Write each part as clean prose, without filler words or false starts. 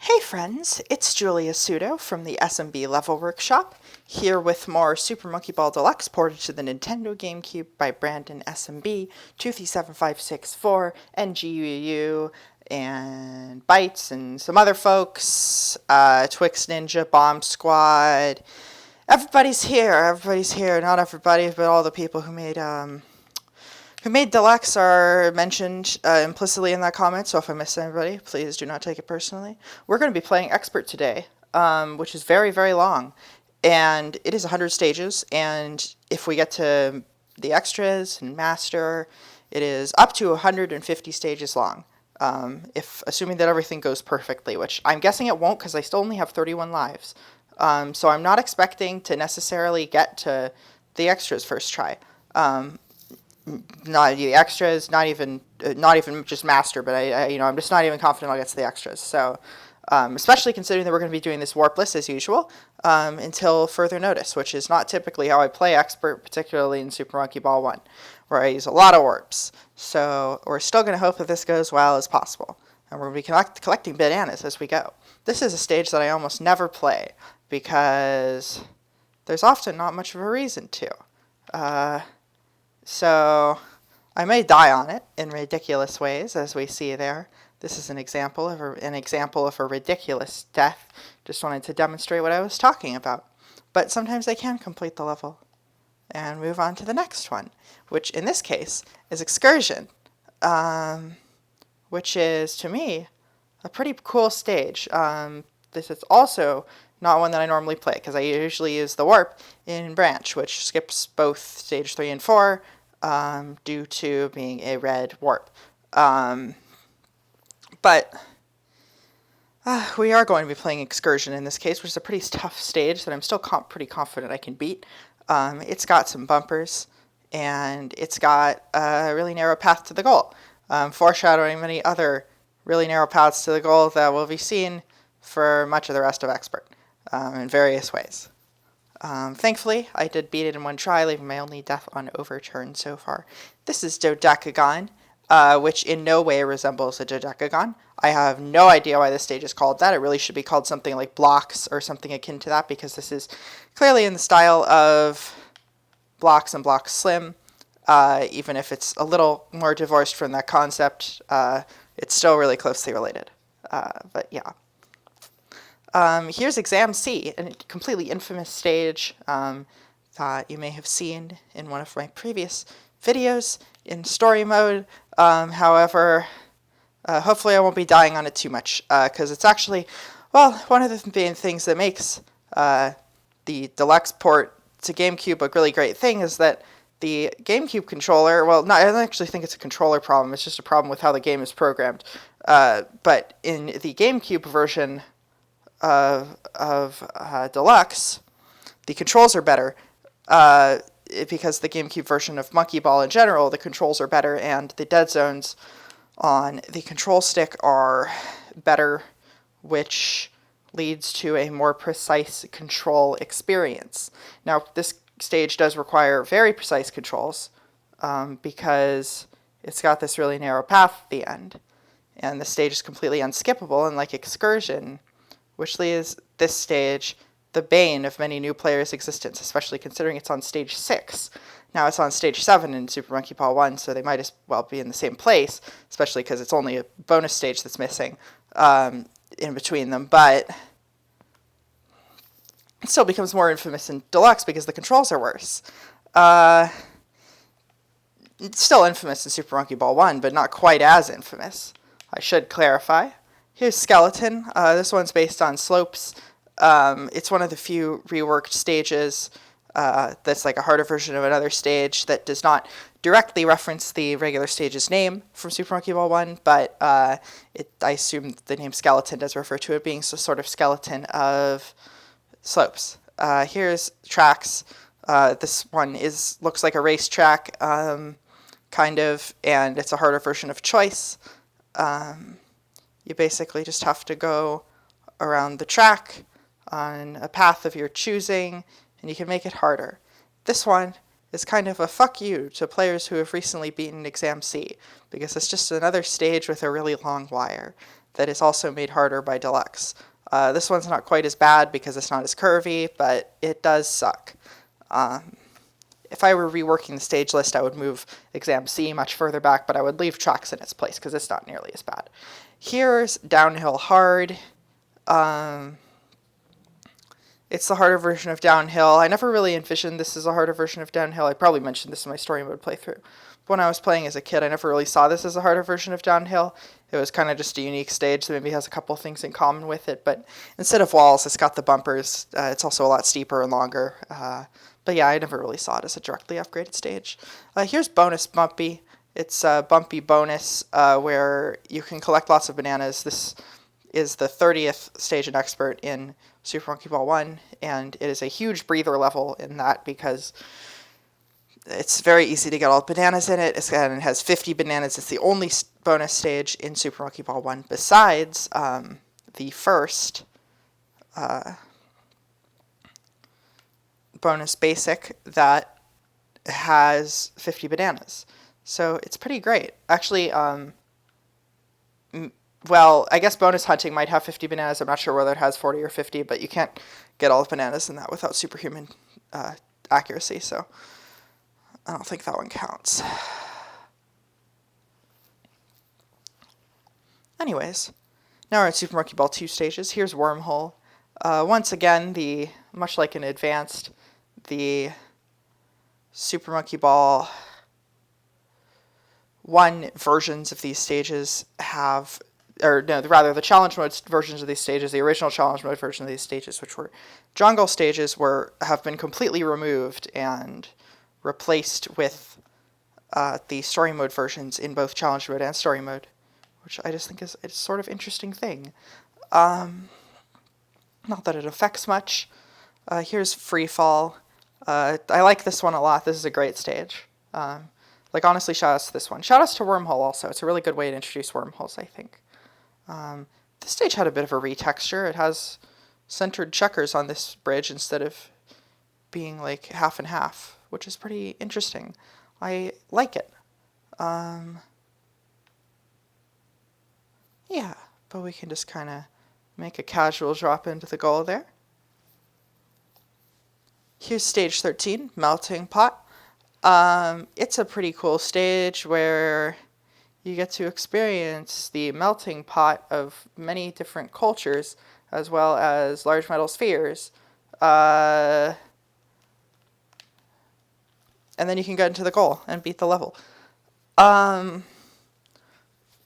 Hey friends, it's Julia Sudo from the SMB Level Workshop, here with more Super Monkey Ball Deluxe ported to the Nintendo GameCube by BrandonSMB, 237564, NGUU, and Bytes, and some other folks, Twix Ninja, BombSquad. Everybody's here, not everybody, but all the people who made Deluxe are mentioned implicitly in that comment, so if I missed anybody, please do not take it personally. We're going to be playing Expert today, which is very, very long, and it is 100 stages, and if we get to the extras and Master, it is up to 150 stages long, assuming that everything goes perfectly, which I'm guessing it won't because I still only have 31 lives. So I'm not expecting to necessarily get to the extras first try. Not the extras, not even just Master, but I'm just not even confident I'll get to the extras. So, especially considering that we're going to be doing this warpless as usual until further notice, which is not typically how I play Expert, particularly in Super Monkey Ball 1, where I use a lot of warps. So we're still going to hope that this goes well as possible, and we're going to be collecting bananas as we go. This is a stage that I almost never play because there's often not much of a reason to. So I may die on it in ridiculous ways, as we see there. This is an example of a ridiculous death. Just wanted to demonstrate what I was talking about. But sometimes I can complete the level and move on to the next one, which in this case is Excursion, which is, to me, a pretty cool stage. This is also not one that I normally play, because I usually use the warp in Branch, which skips both stage 3 and 4, due to being a red warp. But we are going to be playing Excursion in this case, which is a pretty tough stage that I'm still pretty confident I can beat. It's got some bumpers, and it's got a really narrow path to the goal, foreshadowing many other really narrow paths to the goal that will be seen for much of the rest of Expert in various ways. Thankfully, I did beat it in one try, leaving my only death on overturn so far. This is Dodecagon, which in no way resembles a Dodecagon. I have no idea why this stage is called that. It really should be called something like Blocks or something akin to that, because this is clearly in the style of Blocks and Blocks Slim. Even if it's a little more divorced from that concept, it's still really closely related. But yeah. Here's Exam C, a completely infamous stage that you may have seen in one of my previous videos in story mode. However, hopefully I won't be dying on it too much, because it's actually, well, one of the main things that makes the Deluxe port to GameCube a really great thing is that the GameCube controller, well, I don't actually think it's a controller problem, it's just a problem with how the game is programmed. But in the GameCube version of Deluxe, the controls are better, because the GameCube version of Monkey Ball in general, the controls are better, and the dead zones on the control stick are better, which leads to a more precise control experience. Now, this stage does require very precise controls, because it's got this really narrow path at the end, and the stage is completely unskippable, and like Excursion, which leaves this stage the bane of many new players' existence, especially considering it's on stage 6. Now it's on stage 7 in Super Monkey Ball 1, so they might as well be in the same place, especially because it's only a bonus stage that's missing in between them. But it still becomes more infamous in Deluxe because the controls are worse. It's still infamous in Super Monkey Ball 1, but not quite as infamous, I should clarify. Here's Skeleton. This one's based on slopes. It's one of the few reworked stages that's like a harder version of another stage that does not directly reference the regular stage's name from Super Monkey Ball 1, but I assume the name Skeleton does refer to it being some sort of skeleton of slopes. Here's Tracks. This one looks like a racetrack, kind of, and it's a harder version of Choice. You basically just have to go around the track on a path of your choosing, and you can make it harder. This one is kind of a fuck you to players who have recently beaten Exam C, because it's just another stage with a really long wire. that is also made harder by Deluxe. This one's not quite as bad because it's not as curvy, but it does suck. If I were reworking the stage list, I would move Exam C much further back, but I would leave Tracks in its place because it's not nearly as bad. Here's Downhill Hard. It's the harder version of Downhill. I never really envisioned this as a harder version of Downhill. I probably mentioned this in my story mode playthrough. But when I was playing as a kid, I never really saw this as a harder version of Downhill. It was kind of just a unique stage that maybe has a couple things in common with it. But instead of walls, it's got the bumpers. It's also a lot steeper and longer. But yeah, I never really saw it as a directly upgraded stage. Here's Bonus Bumpy. It's a bumpy bonus where you can collect lots of bananas. This is the 30th stage in Expert in Super Monkey Ball 1, and it is a huge breather level in that because it's very easy to get all the bananas in it. And it has 50 bananas. It's the only bonus stage in Super Monkey Ball 1 besides the first bonus basic that has 50 bananas. So it's pretty great. Actually, well, I guess bonus hunting might have 50 bananas. I'm not sure whether it has 40 or 50, but you can't get all the bananas in that without superhuman accuracy, so I don't think that one counts. Anyways, now we're at Super Monkey Ball 2 stages. Here's Wormhole. Once again, much like in Advanced, the Super Monkey Ball 1 versions of these stages have, or no, rather the challenge mode versions of these stages, the original challenge mode version of these stages, which were jungle stages, have been completely removed and replaced with the story mode versions in both challenge mode and story mode, which I just think is a sort of interesting thing. Not that it affects much. Here's Free Fall. I like this one a lot. This is a great stage. Like, honestly, shout-outs to this one. Shout-outs to Wormhole also. It's a really good way to introduce wormholes, I think. This stage had a bit of a retexture. It has centered checkers on this bridge instead of being like half and half, which is pretty interesting. I like it. Yeah, but we can just kind of make a casual drop into the goal there. Here's stage 13, Melting Pot. It's a pretty cool stage where you get to experience the melting pot of many different cultures, as well as large metal spheres. And then you can get into the goal and beat the level.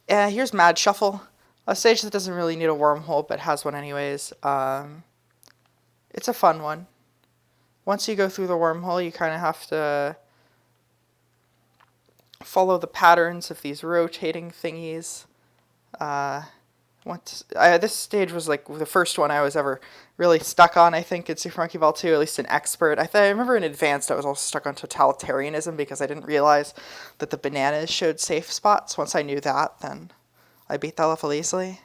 Here's Mad Shuffle, a stage that doesn't really need a wormhole, but has one anyways. It's a fun one. Once you go through the wormhole, you kind of have to follow the patterns of these rotating thingies. This stage was like the first one I was ever really stuck on, I think, in Super Monkey Ball 2, at least in Expert. I remember in Advanced I was also stuck on Totalitarianism because I didn't realize that the bananas showed safe spots. Once I knew that, then I beat that level easily.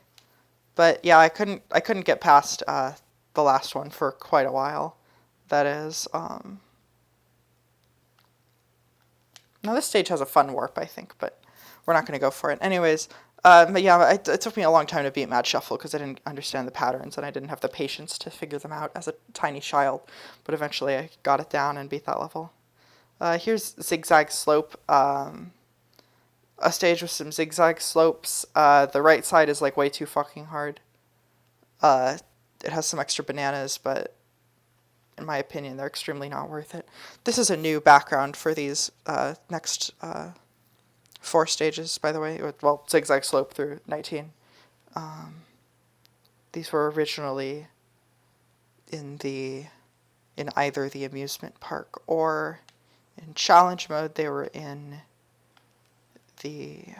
But yeah, I couldn't get past the last one for quite a while. That is, now this stage has a fun warp, I think, but we're not going to go for it. Anyways, but yeah, it took me a long time to beat Mad Shuffle because I didn't understand the patterns and I didn't have the patience to figure them out as a tiny child. But eventually I got it down and beat that level. Here's Zig Zag Slope, a stage with some zigzag slopes. The right side is like way too fucking hard. It has some extra bananas, but in my opinion, they're extremely not worth it. This is a new background for these next 4 stages, by the way. Well, Zig Zag Slope through 19. These were originally in either the amusement park or in challenge mode. They were in the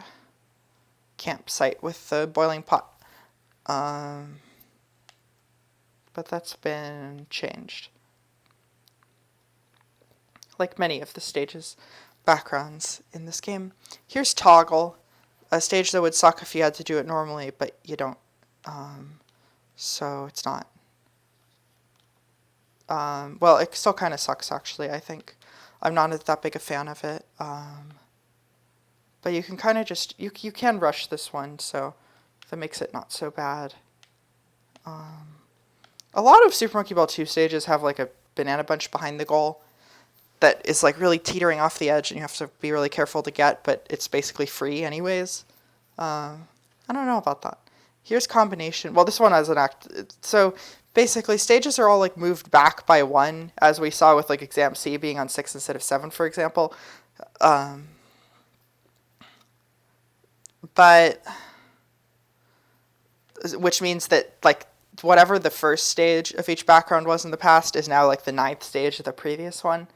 campsite with the boiling pot. But that's been changed. Like many of the stages' backgrounds in this game. Here's Toggle, a stage that would suck if you had to do it normally, but you don't. So it's not. Well, it still kind of sucks, actually, I think. I'm not that big a fan of it. But you can kind of just, you can rush this one, so that makes it not so bad. A lot of Super Monkey Ball 2 stages have like a banana bunch behind the goal that is like really teetering off the edge and you have to be really careful to get, but it's basically free anyways. I don't know about that. Here's combination. Well, this one has an act. So basically stages are all like moved back by 1, as we saw with like exam C being on 6 instead of 7, for example. But which means that like whatever the first stage of each background was in the past is now like the 9th stage of the previous one,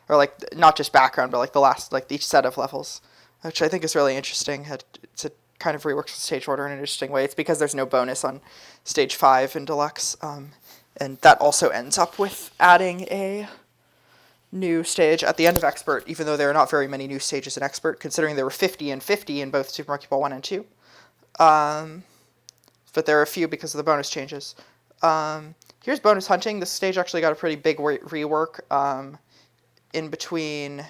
or like not just background, but like the last, like each set of levels, which I think is really interesting. It's a kind of reworks the stage order in an interesting way. It's because there's no bonus on stage 5 in Deluxe, and that also ends up with adding a new stage at the end of Expert, even though there are not very many new stages in Expert, considering there were 50 and 50 in both Super Monkey Ball 1 and 2. But there are a few because of the bonus changes. Here's bonus hunting. This stage actually got a pretty big rework in between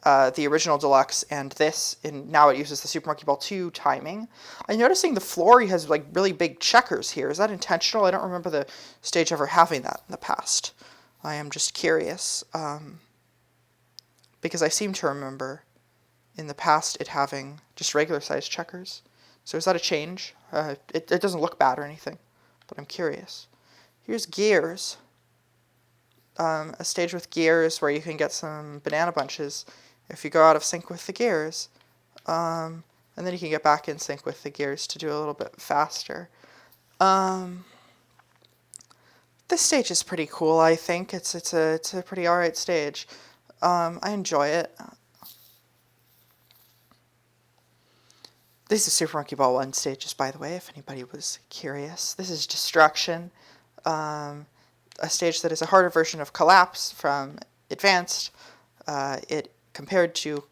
the original Deluxe and this, and now it uses the Super Monkey Ball 2 timing. I'm noticing the floor has like really big checkers here. Is that intentional? I don't remember the stage ever having that in the past. I am just curious, because I seem to remember in the past it having just regular sized checkers. So is that a change? It doesn't look bad or anything, but I'm curious. Here's gears. A stage with gears where you can get some banana bunches if you go out of sync with the gears. And then you can get back in sync with the gears to do a little bit faster. This stage is pretty cool, I think. It's a pretty alright stage. I enjoy it. These are Super Monkey Ball 1 stages, by the way, if anybody was curious. This is Destruction, a stage that is a harder version of Collapse from Advanced. It compared to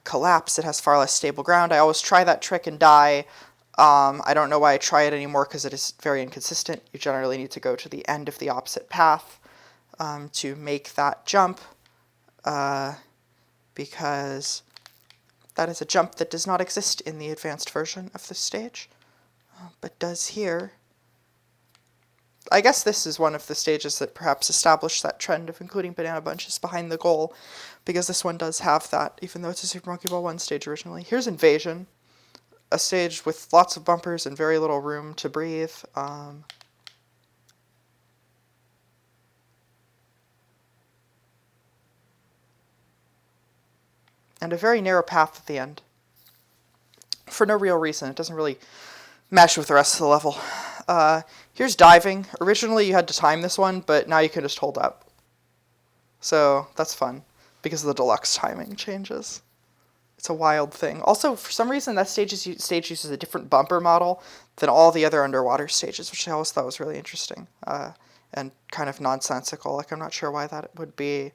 Collapse, it has far less stable ground. I always try that trick and die. I don't know why I try it anymore because it is very inconsistent. You generally need to go to the end of the opposite path to make that jump, because that is a jump that does not exist in the advanced version of this stage, but does here. I guess this is one of the stages that perhaps established that trend of including banana bunches behind the goal, because this one does have that, even though it's a Super Monkey Ball 1 stage originally. Here's Invasion, a stage with lots of bumpers and very little room to breathe. And a very narrow path at the end. For no real reason. It doesn't really mesh with the rest of the level. Here's Diving. Originally you had to time this one, but now you can just hold up. So that's fun, because of the Deluxe timing changes. It's a wild thing. Also, for some reason, that stage uses a different bumper model than all the other underwater stages, which I always thought was really interesting and kind of nonsensical. Like, I'm not sure why that would be.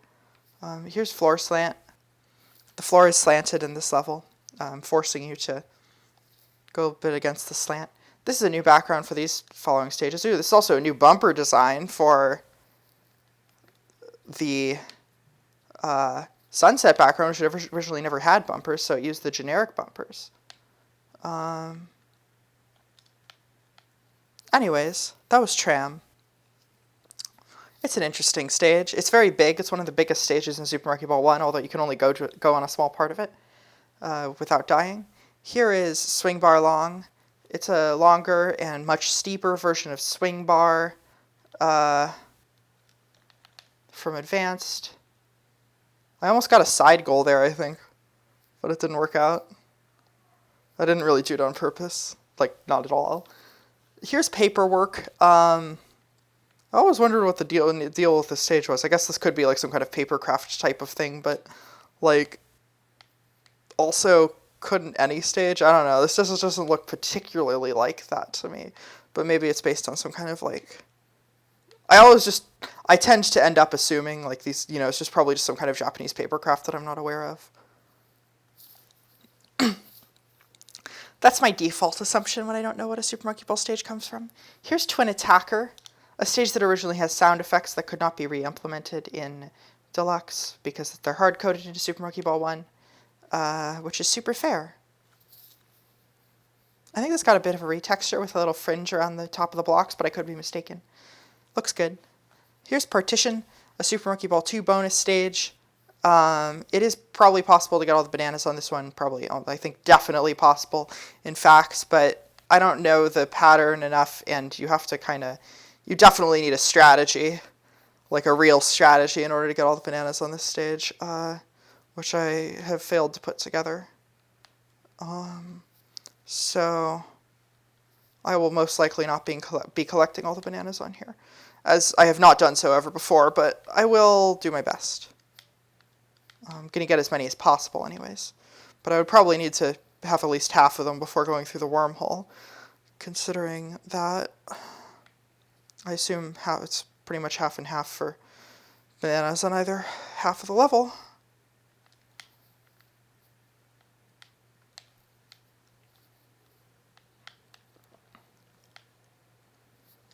Here's Floor Slant. The floor is slanted in this level, forcing you to go a bit against the slant. This is a new background for these following stages. Ooh, this is also a new bumper design for the Sunset background, which originally never had bumpers, so it used the generic bumpers. Anyways, that was Tram. It's an interesting stage. It's very big. It's one of the biggest stages in Super Monkey Ball 1, although you can only go on a small part of it without dying. Here is Swing Bar Long. It's a longer and much steeper version of Swing Bar from Advanced. I almost got a side goal there, I think, but it didn't work out. I didn't really do it on purpose, like, not at all. Here's Paperwork. I always wondered what the deal with this stage was. I guess this could be like some kind of papercraft type of thing, but like also couldn't any stage? I don't know. This just doesn't look particularly like that to me, but maybe it's based on some kind of like. I tend to end up assuming like these, it's just probably just some kind of Japanese papercraft that I'm not aware of. That's my default assumption when I don't know what a Super Monkey Ball stage comes from. Here's Twin Attacker. A stage that originally has sound effects that could not be re-implemented in Deluxe because they're hard-coded into Super Monkey Ball 1, which is super fair. I think this got a bit of a retexture with a little fringe around the top of the blocks, but I could be mistaken. Looks good. Here's Partition, a Super Monkey Ball 2 bonus stage. It is probably possible to get all the bananas on this one, probably, I think definitely possible in facts, but I don't know the pattern enough, and you have to you definitely need a strategy, like a real strategy, in order to get all the bananas on this stage, which I have failed to put together. So I will most likely not be collecting all the bananas on here, as I have not done so ever before, but I will do my best. I'm going to get as many as possible anyways, but I would probably need to have at least half of them before going through the wormhole, considering that I assume it's pretty much half and half for bananas on either half of the level.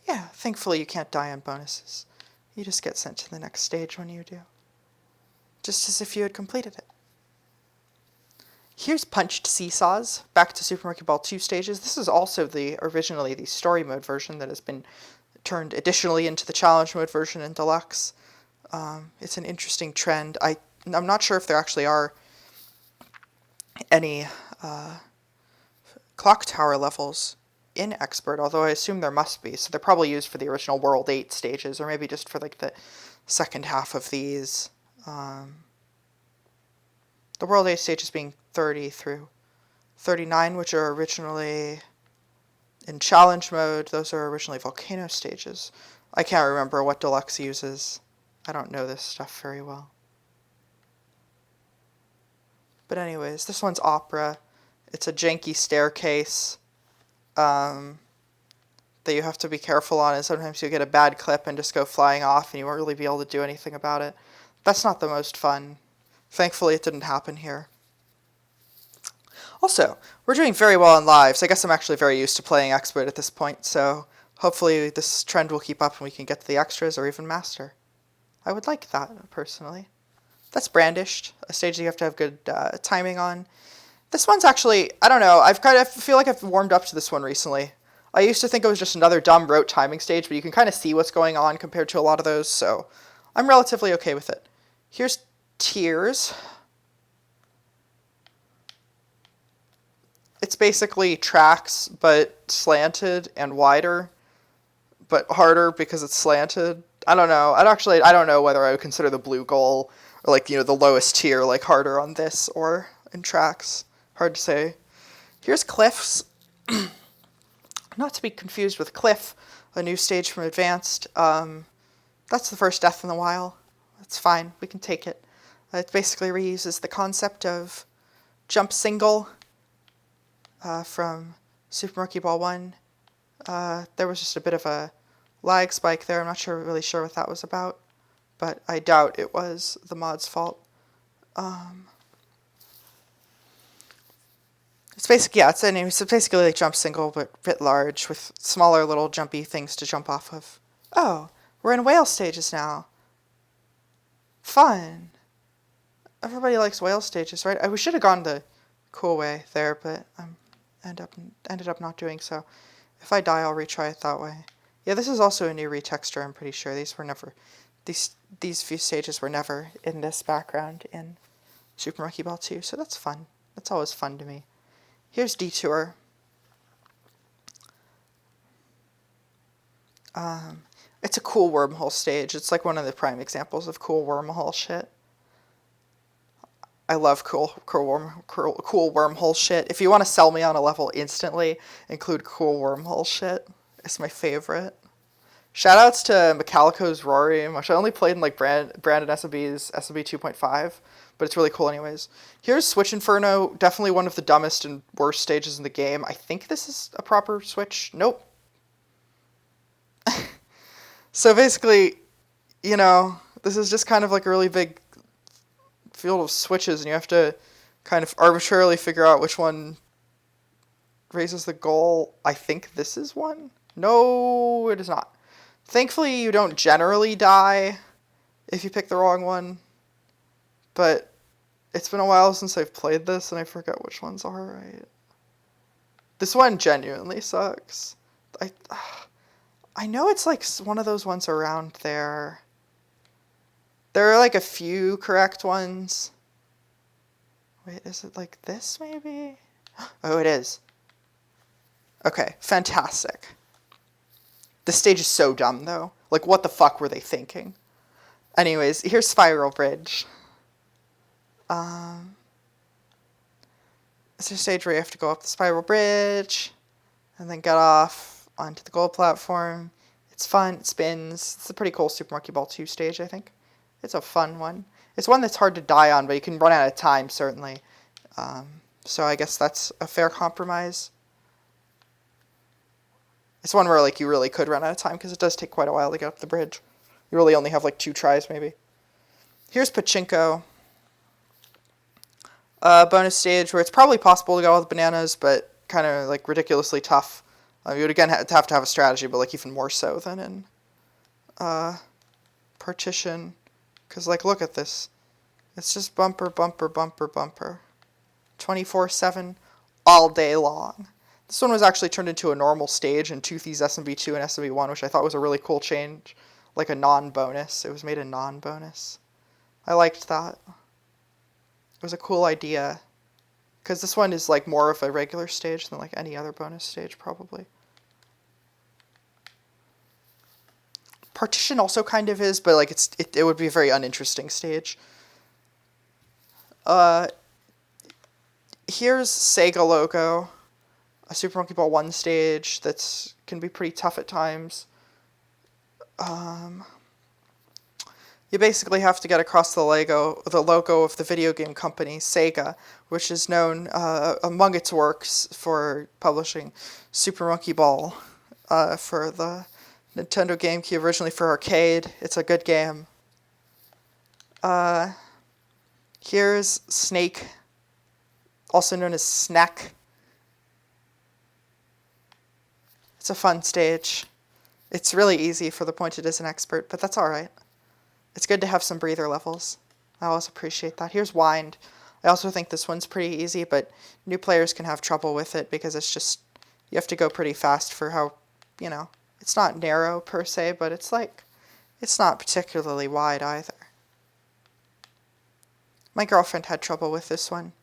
Yeah, thankfully you can't die on bonuses. You just get sent to the next stage when you do. Just as if you had completed it. Here's Punched Seesaws, back to Super Monkey Ball 2 stages. This is also originally the story mode version that has been turned additionally into the challenge mode version in Deluxe. It's an interesting trend. I'm not sure if there actually are any clock tower levels in Expert, although I assume there must be. So they're probably used for the original World 8 stages, or maybe just for like the second half of these. The World 8 stages being 30 through 39, which are originally in challenge mode. Those are originally volcano stages. I can't remember what Deluxe uses. I don't know this stuff very well. But anyways, this one's Opera. It's a janky staircase that you have to be careful on, and sometimes you get a bad clip and just go flying off and you won't really be able to do anything about it. That's not the most fun. Thankfully, it didn't happen here. Also, we're doing very well in lives. I guess I'm actually very used to playing Expert at this point, so hopefully this trend will keep up and we can get to the extras or even Master. I would like that, personally. That's Brandished, a stage that you have to have good timing on. This one's actually, I don't know, I feel like I've warmed up to this one recently. I used to think it was just another dumb rote timing stage, but you can kind of see what's going on compared to a lot of those, so I'm relatively okay with it. Here's Tears. It's basically tracks, but slanted and wider, but harder because it's slanted. I don't know. I don't know whether I would consider the blue goal, or like, the lowest tier, like harder on this or in tracks. Hard to say. Here's Cliffs. Not to be confused with Cliff, a new stage from Advanced. That's the first death in the wild. That's fine. We can take it. It basically reuses the concept of jump single from Super Monkey Ball 1. There was just a bit of a lag spike there. I'm not really sure what that was about, but I doubt it was the mod's fault. It's basically like jump single, but a bit large, with smaller little jumpy things to jump off of. Oh, we're in whale stages now. Fun. Everybody likes whale stages, right? We should have gone the cool way there, but I ended up not doing so. If I die, I'll retry it that way. Yeah, this is also a new retexture, I'm pretty sure. These few stages were never in this background in Super Monkey Ball 2, so that's fun. That's always fun to me. Here's Detour. It's a cool wormhole stage. It's like one of the prime examples of cool wormhole shit. I love cool wormhole shit. If you want to sell me on a level instantly, include cool wormhole shit. It's my favorite. Shoutouts to Metallico's Rory, which I only played in like BrandonSMB's SMB 2.5, but it's really cool anyways. Here's Switch Inferno, definitely one of the dumbest and worst stages in the game. I think this is a proper switch. Nope. So basically, this is just kind of like a really big field of switches, and you have to kind of arbitrarily figure out which one raises the goal. I think this is one. No, it is not. Thankfully, you don't generally die if you pick the wrong one, but it's been a while since I've played this, and I forget which ones are right. This one genuinely sucks. I know it's like one of those ones around there. There are like a few correct ones. Wait, is it like this maybe? Oh, it is. Okay, fantastic. The stage is so dumb though. Like, what the fuck were they thinking? Anyways, here's Spiral Bridge. It's a stage where you have to go up the spiral bridge and then get off onto the gold platform. It's fun, it spins. It's a pretty cool Super Monkey Ball 2 stage, I think. It's a fun one. It's one that's hard to die on, but you can run out of time, certainly. So I guess that's a fair compromise. It's one where like you really could run out of time, because it does take quite a while to get up the bridge. You really only have like 2 tries, maybe. Here's Pachinko. Bonus stage where it's probably possible to get all the bananas, but kind of like ridiculously tough. You would again have to have a strategy, but like even more so than in Partition. Because like, look at this. It's just bumper, bumper, bumper, bumper. 24/7, all day long. This one was actually turned into a normal stage in Toothy's SMB2 and SMB1, which I thought was a really cool change. Like a non-bonus. It was made a non-bonus. I liked that. It was a cool idea. Because this one is like more of a regular stage than like any other bonus stage, probably. Partition also kind of is, but like it would be a very uninteresting stage. Here's Sega logo. A Super Monkey Ball 1 stage that can be pretty tough at times. You basically have to get across the logo of the video game company Sega, which is known among its works for publishing Super Monkey Ball for the Nintendo GameCube, originally for arcade. It's a good game. Here's Snake, also known as Snack. It's a fun stage. It's really easy for the point it is an expert, but that's alright. It's good to have some breather levels. I always appreciate that. Here's Wind. I also think this one's pretty easy, but new players can have trouble with it because it's just, you have to go pretty fast for how, you know, it's not narrow per se, but it's like, it's not particularly wide either. My girlfriend had trouble with this one.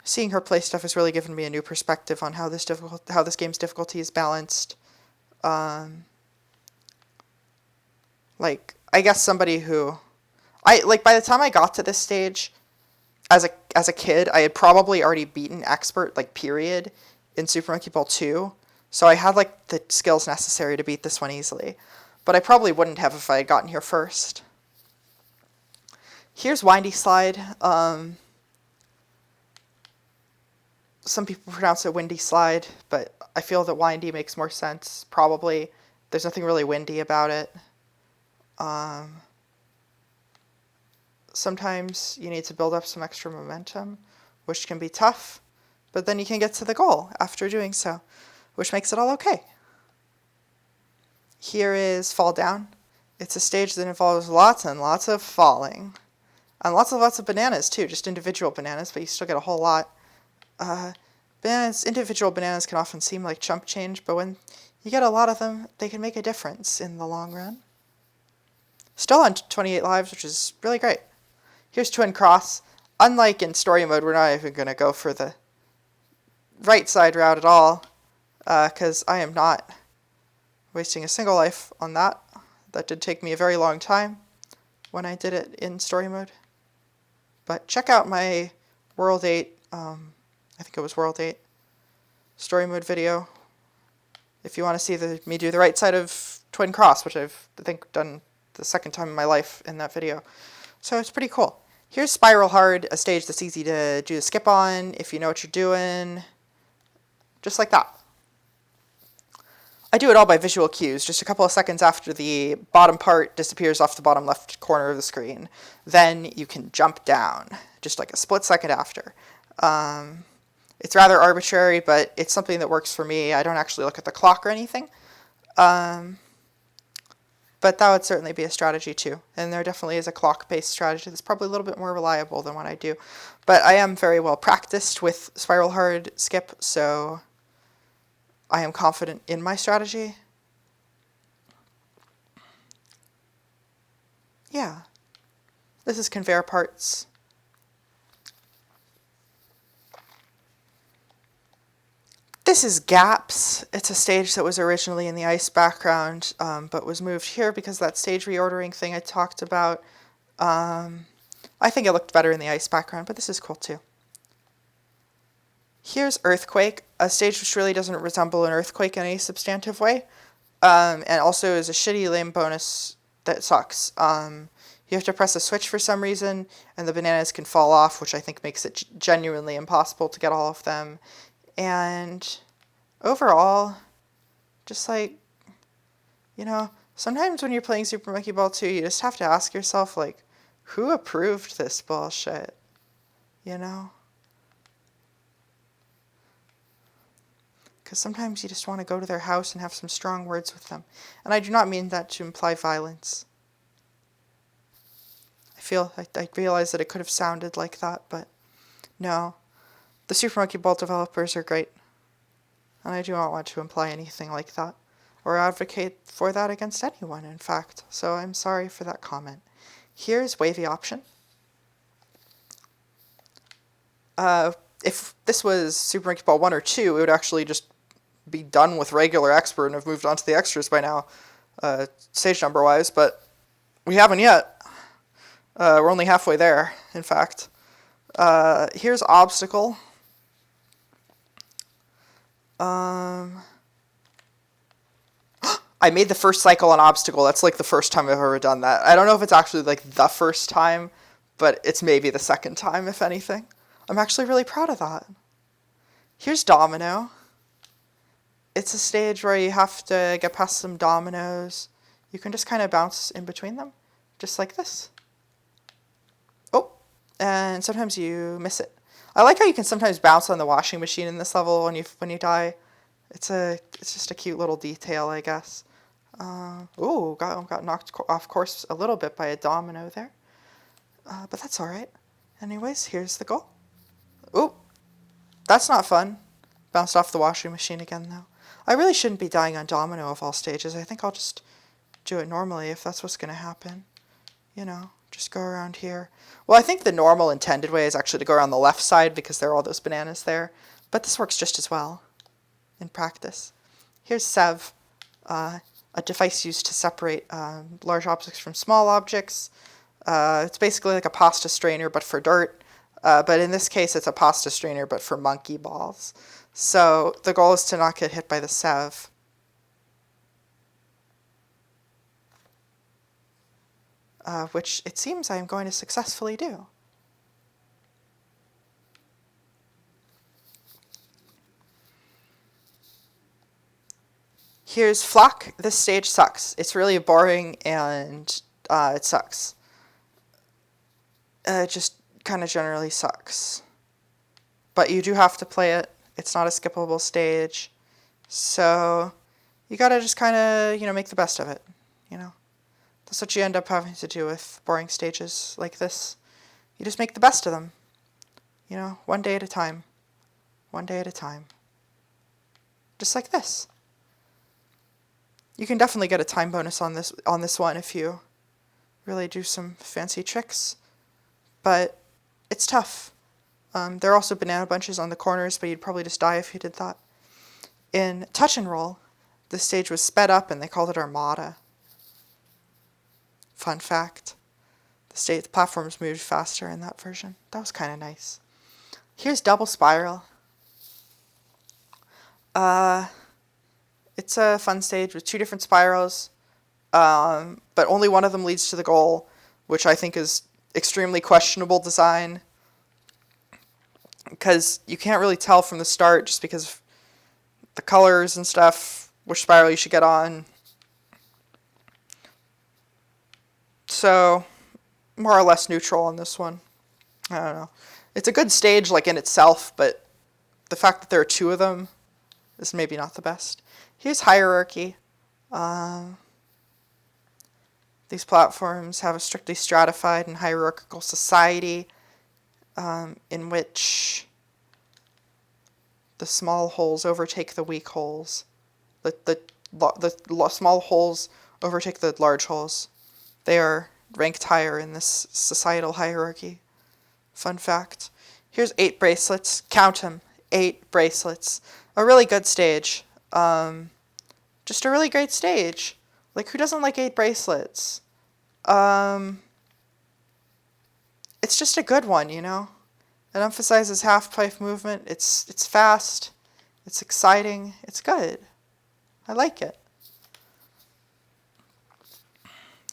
Seeing her play stuff has really given me a new perspective on how this game's difficulty is balanced. Like, I guess somebody who, by the time I got to this stage, as a kid, I had probably already beaten expert, like, period, in Super Monkey Ball 2. So I had, like, the skills necessary to beat this one easily. But I probably wouldn't have if I had gotten here first. Here's Windy Slide. Some people pronounce it Windy Slide, but I feel that windy makes more sense, probably. There's nothing really windy about it. Sometimes you need to build up some extra momentum, which can be tough, but then you can get to the goal after doing so, which makes it all okay. Here is Fall Down. It's a stage that involves lots and lots of falling. And lots of bananas too, just individual bananas, but you still get a whole lot. Individual bananas can often seem like chump change, but when you get a lot of them, they can make a difference in the long run. Still on 28 lives, which is really great. Here's Twin Cross. Unlike in story mode, we're not even going to go for the right side route at all, because I am not wasting a single life on that. That did take me a very long time when I did it in story mode. But check out my World 8, I think it was World 8, story mode video, if you want to see me do the right side of Twin Cross, which I've, I think, done the second time in my life in that video. So it's pretty cool. Here's Spiral Hard, a stage that's easy to do a skip on if you know what you're doing. Just like that. I do it all by visual cues, just a couple of seconds after the bottom part disappears off the bottom left corner of the screen. Then you can jump down, just like a split second after. It's rather arbitrary, but it's something that works for me. I don't actually look at the clock or anything. But but that would certainly be a strategy too. And there definitely is a clock-based strategy that's probably a little bit more reliable than what I do. But I am very well practiced with spiral hard skip, so I am confident in my strategy. Yeah. This is conveyor parts. This is Gaps. It's a stage that was originally in the ice background, but was moved here because of that stage reordering thing I talked about. I think it looked better in the ice background, but this is cool too. Here's Earthquake, a stage which really doesn't resemble an earthquake in any substantive way, and also is a shitty lame bonus that sucks. You have to press a switch for some reason, and the bananas can fall off, which I think makes it genuinely impossible to get all of them. And overall, just like, you know, sometimes when you're playing Super Monkey Ball 2, you just have to ask yourself, like, who approved this bullshit? You know? Because sometimes you just want to go to their house and have some strong words with them. And I do not mean that to imply violence. I realize that it could have sounded like that, but no. The Super Monkey Ball developers are great. And I do not want to imply anything like that, or advocate for that against anyone, in fact. So I'm sorry for that comment. Here's Wavy Option. If this was Super Monkey Ball 1 or 2, it would actually just be done with regular Expert and have moved on to the extras by now, stage number-wise, but we haven't yet. We're only halfway there, in fact. Here's Obstacle. I made the first cycle on Obstacle. That's like the first time I've ever done that. I don't know if it's actually like the first time, but it's maybe the second time, if anything. I'm actually really proud of that. Here's Domino. It's a stage where you have to get past some dominoes. You can just kind of bounce in between them, just like this. Oh, and sometimes you miss it. I like how you can sometimes bounce on the washing machine in this level when you die. It's just a cute little detail, I guess. Ooh, got knocked off course a little bit by a domino there. But that's alright. Anyways, here's the goal. Ooh, that's not fun. Bounced off the washing machine again, though. I really shouldn't be dying on domino of all stages. I think I'll just do it normally if that's what's going to happen. You know, just go around here. Well, I think the normal intended way is actually to go around the left side because there are all those bananas there. But this works just as well in practice. Here's Sev, a device used to separate large objects from small objects. It's basically like a pasta strainer but for dirt. But in this case, it's a pasta strainer but for monkey balls. So the goal is to not get hit by the Sev. Which it seems I am going to successfully do. Here's Flock. This stage sucks. It's really boring and it sucks. It just kind of generally sucks. But you do have to play it. It's not a skippable stage. So you gotta just kind of, you know, make the best of it, you know. That's what you end up having to do with boring stages like this. You just make the best of them. You know, one day at a time. One day at a time. Just like this. You can definitely get a time bonus on this one if you really do some fancy tricks. But it's tough. There are also banana bunches on the corners, but you'd probably just die if you did that. In Touch and Roll, the stage was sped up and they called it Armada. Fun fact. The platforms moved faster in that version. That was kind of nice. Here's Double Spiral. It's a fun stage with two different spirals, but only one of them leads to the goal, which I think is extremely questionable design, because you can't really tell from the start just because of the colors and stuff which spiral you should get on. So, more or less neutral on this one. I don't know. It's a good stage like in itself, but the fact that there are two of them is maybe not the best. Here's Hierarchy. These platforms have a strictly stratified and hierarchical society in which the small holes overtake the weak holes. The small holes overtake the large holes. They are ranked higher in this societal hierarchy. Fun fact. Here's 8 bracelets. Count them. 8 bracelets. A really good stage. Just a really great stage. Like, who doesn't like 8 bracelets? It's just a good one, you know? It emphasizes half-pipe movement. It's fast. It's exciting. It's good. I like it.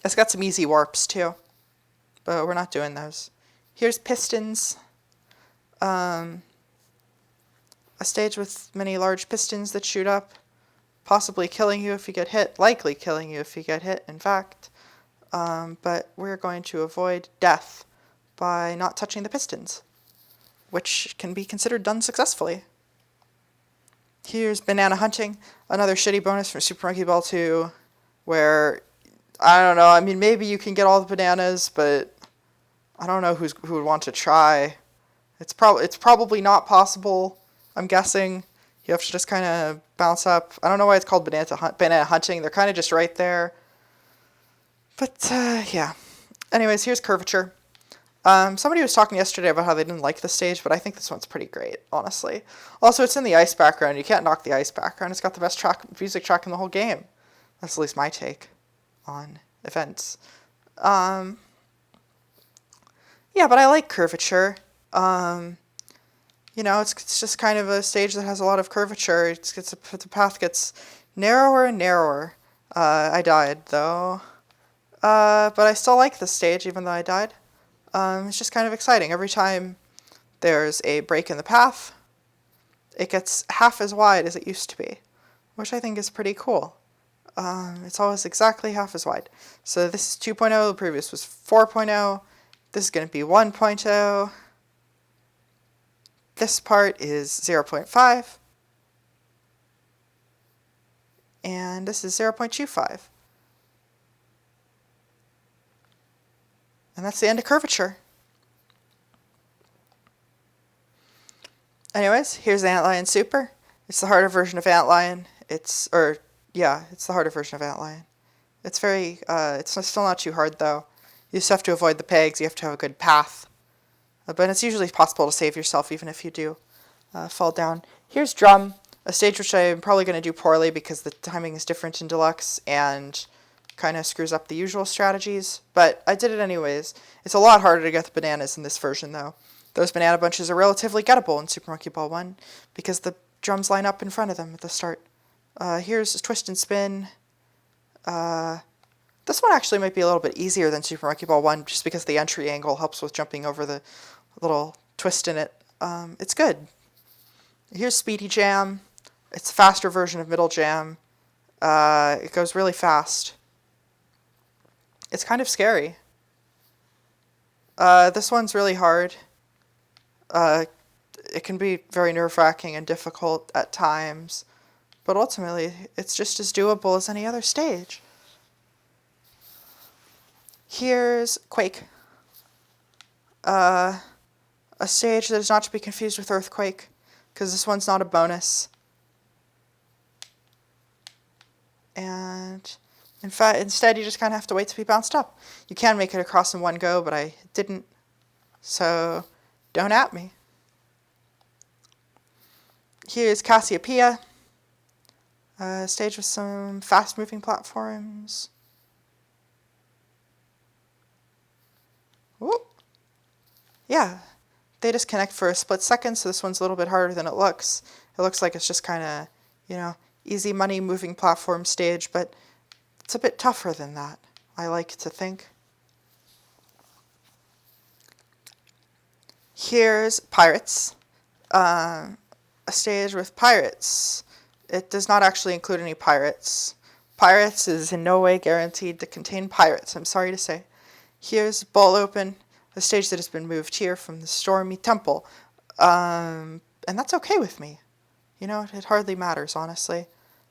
It's got some easy warps, too. But we're not doing those. Here's Pistons. A stage with many large pistons that shoot up, possibly killing you if you get hit, likely killing you if you get hit, in fact. But we're going to avoid death by not touching the pistons, which can be considered done successfully. Here's Banana Hunting, another shitty bonus from Super Monkey Ball 2, where, I don't know, I mean, maybe you can get all the bananas, but I don't know who would want to try. It's probably not possible, I'm guessing. You have to just kind of bounce up. I don't know why it's called Banana Hunting. They're kind of just right there. But, yeah. Anyways, here's Curvature. Somebody was talking yesterday about how they didn't like the stage, but I think this one's pretty great, honestly. Also, it's in the ice background. You can't knock the ice background. It's got the best music track in the whole game. That's at least my take on events. Yeah, but I like Curvature. You know, it's just kind of a stage that has a lot of curvature. The path gets narrower and narrower. I died, though. But I still like this stage, even though I died. It's just kind of exciting. Every time there's a break in the path, it gets half as wide as it used to be, which I think is pretty cool. It's always exactly half as wide. So this is 2.0, the previous was 4.0. This is going to be 1.0. This part is 0.5. And this is 0.25. And that's the end of Curvature. Anyways, here's Antlion Super. It's the harder version of Antlion. It's the harder version of Antlion. It's it's still not too hard, though. You just have to avoid the pegs. You have to have a good path. But it's usually possible to save yourself, even if you do fall down. Here's Drum, a stage which I'm probably going to do poorly because the timing is different in Deluxe and kind of screws up the usual strategies. But I did it anyways. It's a lot harder to get the bananas in this version, though. Those banana bunches are relatively gettable in Super Monkey Ball 1 because the drums line up in front of them at the start. Here's Twist and Spin. This one actually might be a little bit easier than Super Monkey Ball 1 just because the entry angle helps with jumping over the little twist in it. It's good. Here's Speedy Jam. It's a faster version of Middle Jam. It goes really fast. It's kind of scary. This one's really hard. It can be very nerve-wracking and difficult at times, but ultimately it's just as doable as any other stage. Here's Quake. A stage that is not to be confused with Earthquake, because this one's not a bonus. And in fact, instead you just kind of have to wait to be bounced up. You can make it across in one go, but I didn't, so don't at me. Here's Cassiopeia, a stage with some fast-moving platforms. Whoop. Yeah, they just connect for a split second, so this one's a little bit harder than it looks. It looks like it's just kind of, easy money moving platform stage, but it's a bit tougher than that, I like to think. Here's Pirates, a stage with pirates. It does not actually include any pirates. Pirates is in no way guaranteed to contain pirates, I'm sorry to say. Here's Ball Open, a stage that has been moved here from the Stormy Temple. And that's okay with me. It hardly matters, honestly.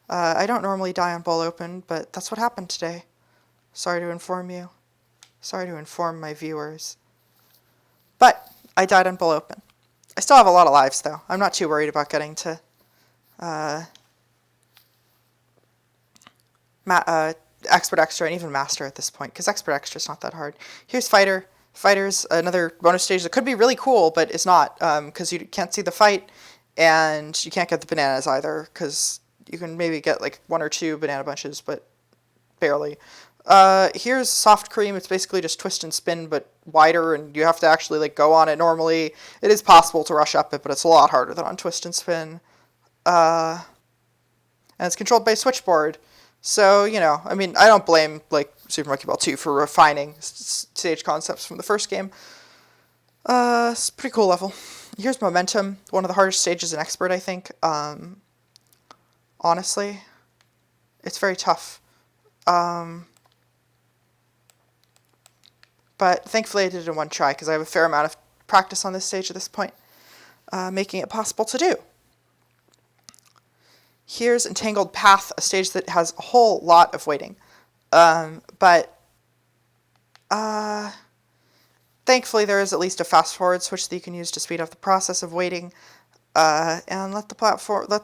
I don't normally die on Ball Open, but that's what happened today. Sorry to inform you. Sorry to inform my viewers. But I died on Bull Open. I still have a lot of lives, though. I'm not too worried about getting to Expert Extra and even Master at this point, because Expert Extra is not that hard. Here's Fighter. Fighter's another bonus stage that could be really cool, but it's not, because you can't see the fight, and you can't get the bananas either, because you can maybe get like 1 or 2 banana bunches, but barely. Here's Soft Cream. It's basically just twist and spin, but wider, and you have to actually like go on it normally. It is possible to rush up it, but it's a lot harder than on twist and spin. And it's controlled by a switchboard. So, you know, I mean, I don't blame like Super Monkey Ball 2 for refining stage concepts from the first game. It's a pretty cool level. Here's Momentum, one of the hardest stages in Expert, I think. Honestly, it's very tough. But thankfully I did it in one try, because I have a fair amount of practice on this stage at this point, making it possible to do. Here's Entangled Path, a stage that has a whole lot of waiting. But thankfully there is at least a fast forward switch that you can use to speed up the process of waiting, and let the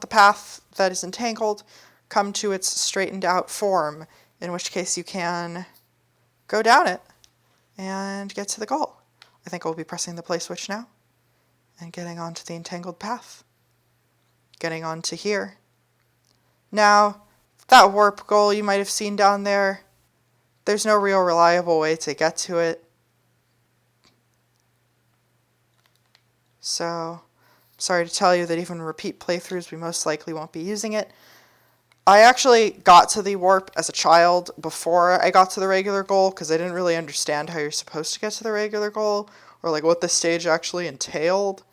path that is entangled come to its straightened out form, in which case you can go down it and get to the goal. I think I'll be pressing the play switch now and getting onto the entangled path. Getting onto here. Now, that warp goal you might have seen down there, there's no real reliable way to get to it. So, I'm sorry to tell you that even repeat playthroughs, we most likely won't be using it. I actually got to the warp as a child before I got to the regular goal, because I didn't really understand how you're supposed to get to the regular goal, or like what the stage actually entailed.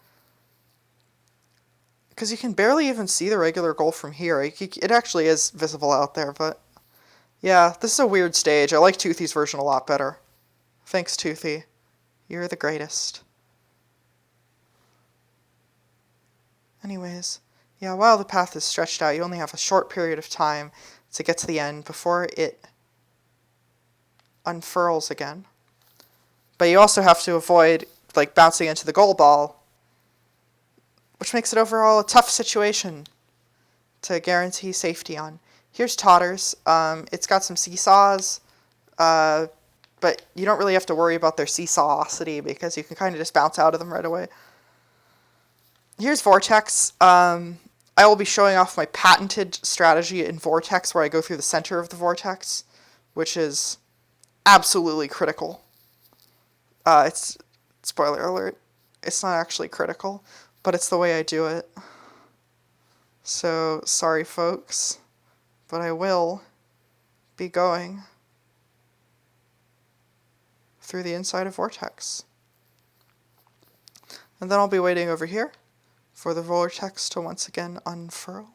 Because you can barely even see the regular goal from here. It actually is visible out there, but yeah, this is a weird stage. I like Toothy's version a lot better. Thanks, Toothy. You're the greatest. Anyways, yeah, while the path is stretched out, you only have a short period of time to get to the end before it unfurls again. But you also have to avoid like bouncing into the goal ball, which makes it overall a tough situation to guarantee safety on. Here's Totters. It's got some seesaws, but you don't really have to worry about their seesawosity, because you can kind of just bounce out of them right away. Here's Vortex. I will be showing off my patented strategy in Vortex, where I go through the center of the vortex, which is absolutely critical. It's, spoiler alert, it's not actually critical, but it's the way I do it. So, sorry folks, but I will be going through the inside of Vortex. And then I'll be waiting over here for the vortex to once again unfurl,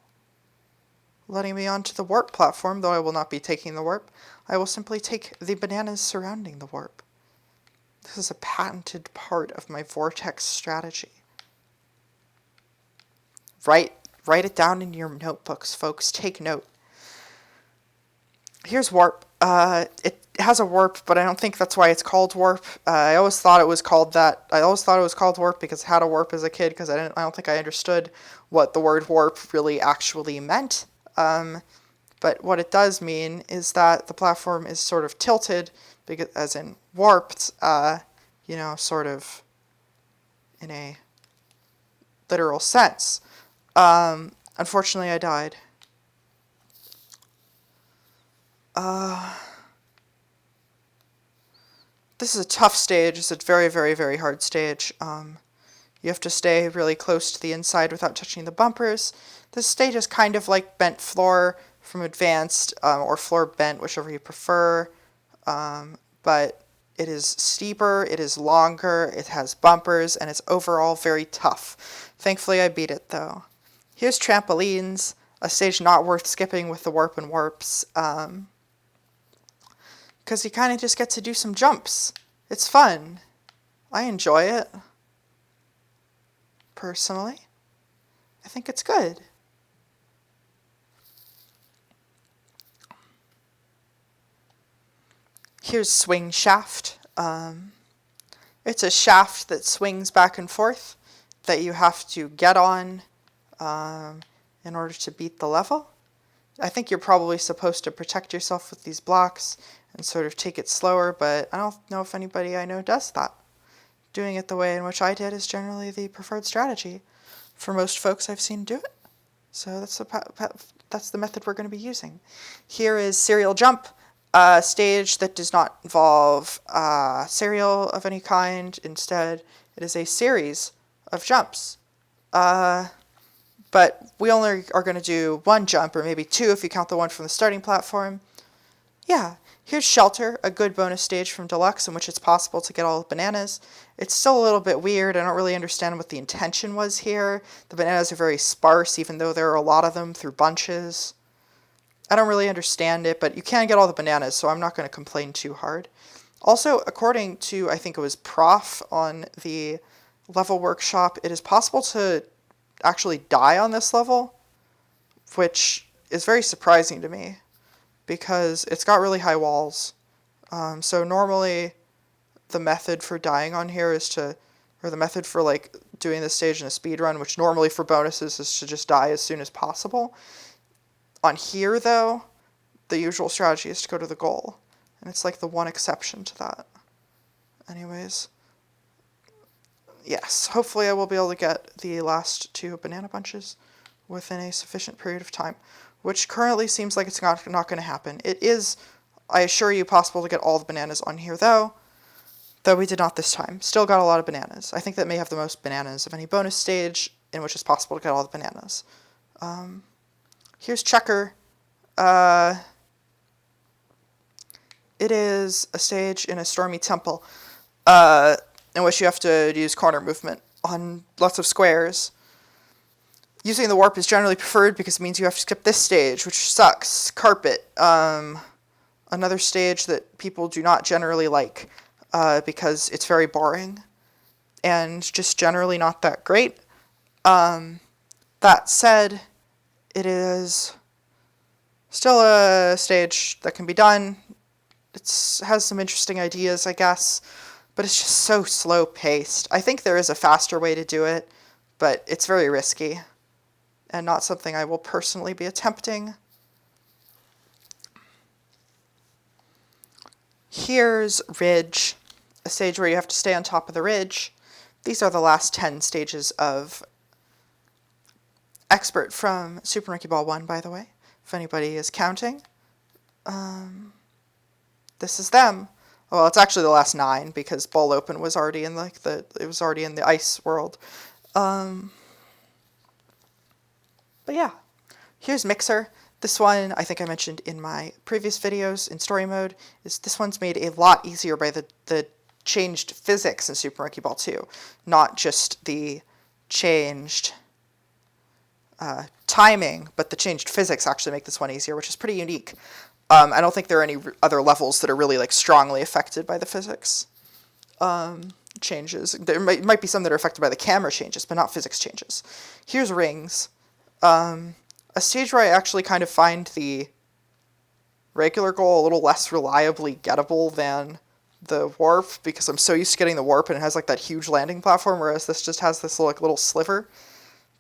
letting me onto the warp platform, though I will not be taking the warp. I will simply take the bananas surrounding the warp. This is a patented part of my vortex strategy. Write it down in your notebooks, folks. Take note. Here's warp. It has a warp, but I don't think that's why it's called warp. I always thought it was called that. I always thought it was called warp because I had a warp as a kid, because I don't think I understood what the word warp really actually meant. But what it does mean is that the platform is sort of tilted, because, as in warped, sort of in a literal sense. Unfortunately, I died. This is a tough stage. It's a very, very, very hard stage. You have to stay really close to the inside without touching the bumpers. This stage is kind of like Bent Floor from Advanced, or Floor Bent, whichever you prefer. But it is steeper, it is longer, it has bumpers, and it's overall very tough. Thankfully, I beat it, though. Here's Trampolines, a stage not worth skipping with the warp and warps. Because you kind of just get to do some jumps. It's fun. I enjoy it. Personally, I think it's good. Here's swing shaft. It's a shaft that swings back and forth that you have to get on in order to beat the level. I think you're probably supposed to protect yourself with these blocks and sort of take it slower, but I don't know if anybody I know does that. Doing it the way in which I did is generally the preferred strategy for most folks I've seen do it. So that's the method we're going to be using. Here is serial jump, a stage that does not involve serial of any kind. Instead, it is a series of jumps. But we only are going to do one jump, or maybe two if you count the one from the starting platform. Yeah, here's Shelter, a good bonus stage from Deluxe in which it's possible to get all the bananas. It's still a little bit weird. I don't really understand what the intention was here. The bananas are very sparse, even though there are a lot of them through bunches. I don't really understand it, but you can get all the bananas, so I'm not going to complain too hard. Also, according to, I think it was Prof on the level workshop, it is possible to actually die on this level, which is very surprising to me because it's got really high walls. So normally the method for dying on here is to, or the method for like doing this stage in a speed run, which normally for bonuses is to just die as soon as possible. On here though, the usual strategy is to go to the goal, and it's like the one exception to that. Anyways. Yes, hopefully I will be able to get the last two banana bunches within a sufficient period of time, which currently seems like it's not going to happen. It is, I assure you, possible to get all the bananas on here, though we did not this time. Still got a lot of bananas. I think that may have the most bananas of any bonus stage in which it's possible to get all the bananas. Here's Checker. It is a stage in a stormy temple. In which you have to use corner movement on lots of squares. Using the warp is generally preferred because it means you have to skip this stage, which sucks. Carpet. Another stage that people do not generally like because it's very boring and just generally not that great. That said, it is still a stage that can be done. It has some interesting ideas, I guess. But it's just so slow-paced. I think there is a faster way to do it, but it's very risky, and not something I will personally be attempting. Here's Ridge, a stage where you have to stay on top of the ridge. These are the last 10 stages of Expert from Super Monkey Ball 1, by the way, if anybody is counting. This is them. Well, it's actually the last 9 because Ball Open was already in it was already in the ice world. But yeah, here's Mixer. This one, I think I mentioned in my previous videos in story mode, is this one's made a lot easier by the changed physics in Super Monkey Ball 2, not just the changed timing, but the changed physics actually make this one easier, which is pretty unique. I don't think there are any other levels that are really like strongly affected by the physics changes. There might be some that are affected by the camera changes, but not physics changes. Here's Rings, a stage where I actually kind of find the regular goal a little less reliably gettable than the warp, because I'm so used to getting the warp and it has like that huge landing platform, whereas this just has this little sliver.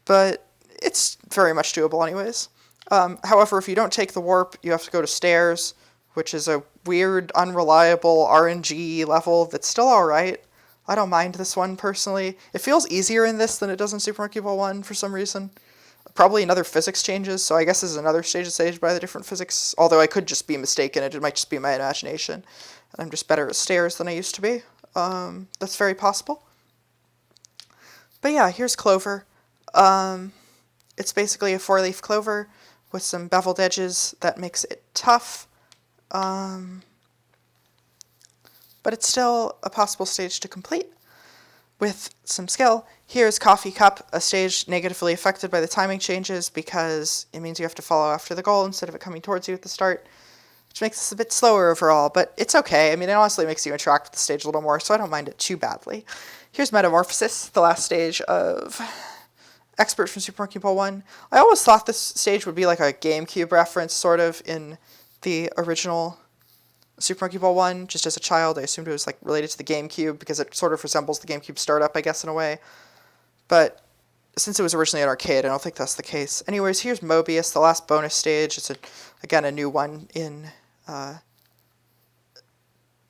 But it's very much doable anyways. However, if you don't take the warp, you have to go to stairs, which is a weird, unreliable RNG level that's still alright. I don't mind this one, personally. It feels easier in this than it does in Super Monkey Ball 1 for some reason. Probably another physics changes, so I guess this is another stage staged by the different physics, although I could just be mistaken, it might just be my imagination, and I'm just better at stairs than I used to be. That's very possible. But yeah, here's Clover. It's basically a 4-leaf clover with some beveled edges that makes it tough. But it's still a possible stage to complete with some skill. Here's Coffee Cup, a stage negatively affected by the timing changes because it means you have to follow after the goal instead of it coming towards you at the start, which makes this a bit slower overall, but it's okay. I mean, it honestly makes you interact with the stage a little more, so I don't mind it too badly. Here's Metamorphosis, the last stage of Expert from Super Monkey Ball 1. I always thought this stage would be like a GameCube reference, sort of, in the original Super Monkey Ball 1 just as a child. I assumed it was like related to the GameCube because it sort of resembles the GameCube startup, I guess, in a way. But since it was originally an arcade, I don't think that's the case. Anyways, here's Mobius, the last bonus stage. It's, again, a new one in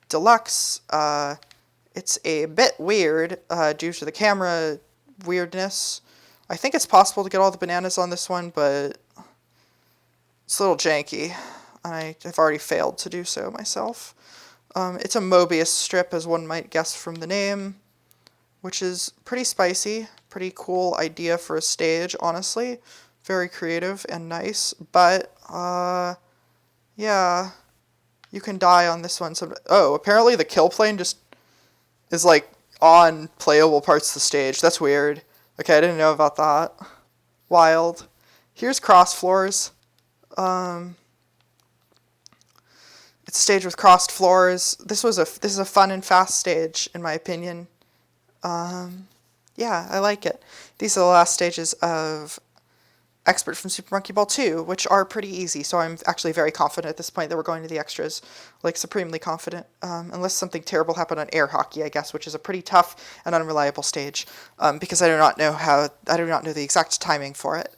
Deluxe. It's a bit weird due to the camera weirdness. I think it's possible to get all the bananas on this one, but it's a little janky. I have already failed to do so myself. It's a Mobius strip, as one might guess from the name, which is pretty spicy, pretty cool idea for a stage, honestly. Very creative and nice, but, yeah, you can die on this one. Oh, apparently the kill plane just is, like, on playable parts of the stage. That's weird. Okay, I didn't know about that. Wild. Here's Cross Floors. It's a stage with crossed floors. This is a fun and fast stage, in my opinion. Yeah, I like it. These are the last stages of Expert from Super Monkey Ball 2, which are pretty easy, so I'm actually very confident at this point that we're going to the extras. Like, supremely confident. Unless something terrible happened on air hockey, I guess, which is a pretty tough and unreliable stage, because I do not know the exact timing for it.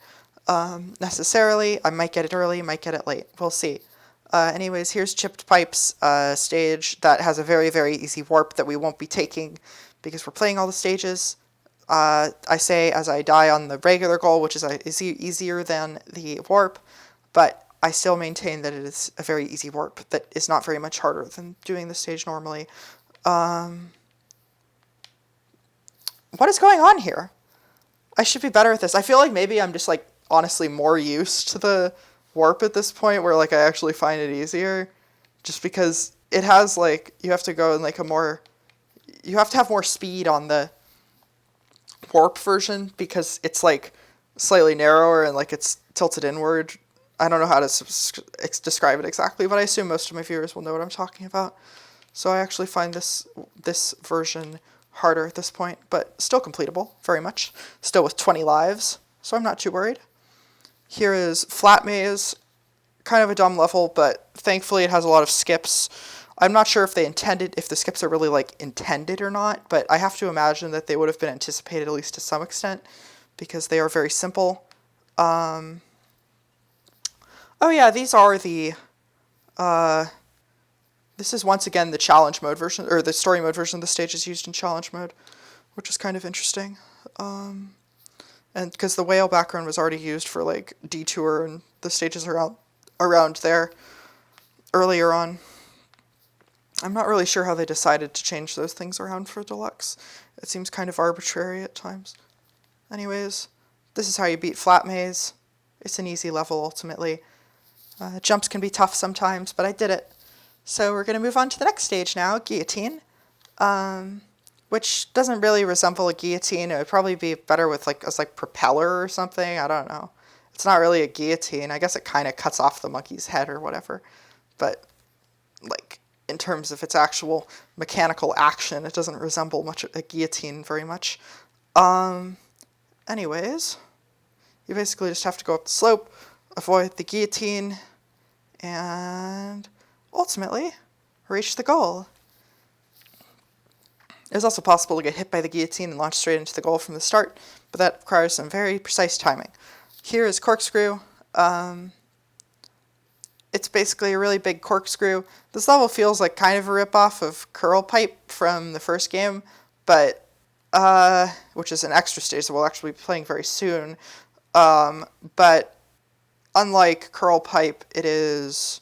Necessarily. I might get it early, might get it late. We'll see. Anyways, here's Chipped Pipes, stage that has a very, very easy warp that we won't be taking because we're playing all the stages. I say as I die on the regular goal, which is easier than the warp, but I still maintain that it is a very easy warp that is not very much harder than doing the stage normally. What is going on here? I should be better at this. I feel like maybe I'm just, like, honestly more used to the warp at this point, where, like, I actually find it easier, just because it has, like, you have to go in, like, you have to have more speed on the warp version, because it's, like, slightly narrower and, like, it's tilted inward. I don't know how to describe it exactly, but I assume most of my viewers will know what I'm talking about. So I actually find this version harder at this point, but still completable, very much. Still with 20 lives, so I'm not too worried. Here is Flat Maze, kind of a dumb level, but thankfully it has a lot of skips. I'm not sure if the skips are really, like, intended or not, but I have to imagine that they would have been anticipated at least to some extent, because they are very simple. Oh yeah, these are the, this is once again the challenge mode version, or the story mode version of the stage is used in challenge mode, which is kind of interesting. And because the whale background was already used for, like, Detour and the stages around there earlier on. I'm not really sure how they decided to change those things around for Deluxe. It seems kind of arbitrary at times. Anyways, this is how you beat Flat Maze. It's an easy level, ultimately. Jumps can be tough sometimes, but I did it. So we're going to move on to the next stage now, Guillotine. Which doesn't really resemble a guillotine. It would probably be better with, like, as, like, propeller or something. I don't know. It's not really a guillotine. I guess it kind of cuts off the monkey's head or whatever. But, like, in terms of its actual mechanical action, it doesn't resemble much a guillotine very much. Anyways, you basically just have to go up the slope, avoid the guillotine, and ultimately reach the goal. It is also possible to get hit by the guillotine and launch straight into the goal from the start, but that requires some very precise timing. Here is Corkscrew. It's basically a really big corkscrew. This level feels like kind of a ripoff of Curl Pipe from the first game, but which is an extra stage that we'll actually be playing very soon. But unlike Curl Pipe, it is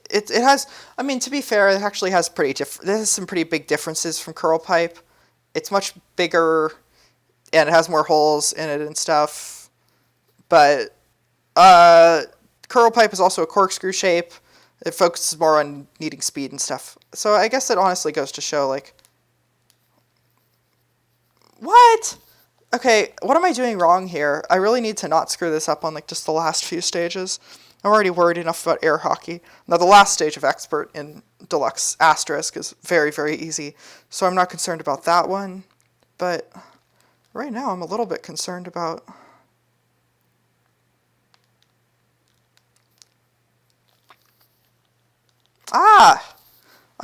it has, I mean, to be fair, it actually has there's some pretty big differences from Curl Pipe. It's much bigger, and it has more holes in it and stuff. But Curl Pipe is also a corkscrew shape. It focuses more on needing speed and stuff. So I guess it honestly goes to show, like... What? Okay, what am I doing wrong here? I really need to not screw this up on, like, just the last few stages. I'm already worried enough about air hockey. Now, the last stage of Expert in Deluxe Asterisk is very, very easy, so I'm not concerned about that one. But right now, I'm a little bit concerned about...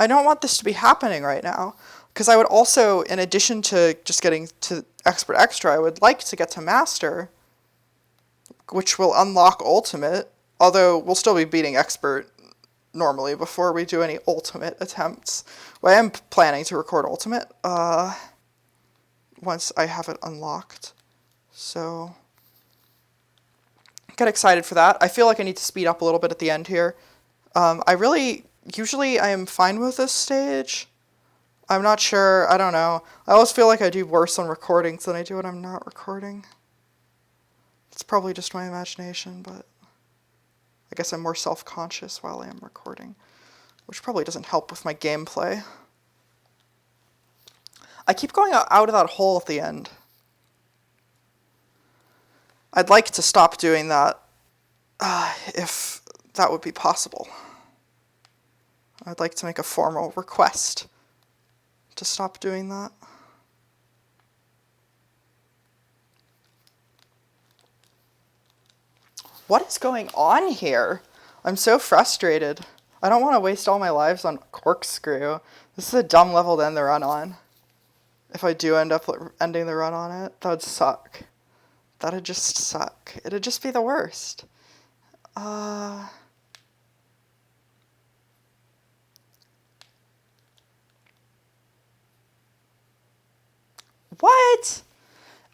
I don't want this to be happening right now, because I would also, in addition to just getting to Expert Extra, I would like to get to Master, which will unlock Ultimate, although we'll still be beating Expert normally before we do any Ultimate attempts. Well, I am planning to record Ultimate once I have it unlocked, so get excited for that. I feel like I need to speed up a little bit at the end here. Usually I am fine with this stage. I'm not sure, I don't know. I always feel like I do worse on recordings than I do when I'm not recording. It's probably just my imagination, but I guess I'm more self-conscious while I am recording, which probably doesn't help with my gameplay. I keep going out of that hole at the end. I'd like to stop doing that, if that would be possible. I'd like to make a formal request to stop doing that. What is going on here? I'm so frustrated. I don't want to waste all my lives on Corkscrew. This is a dumb level to end the run on. If I do end up ending the run on it, that would suck. That'd just suck. It'd just be the worst. What?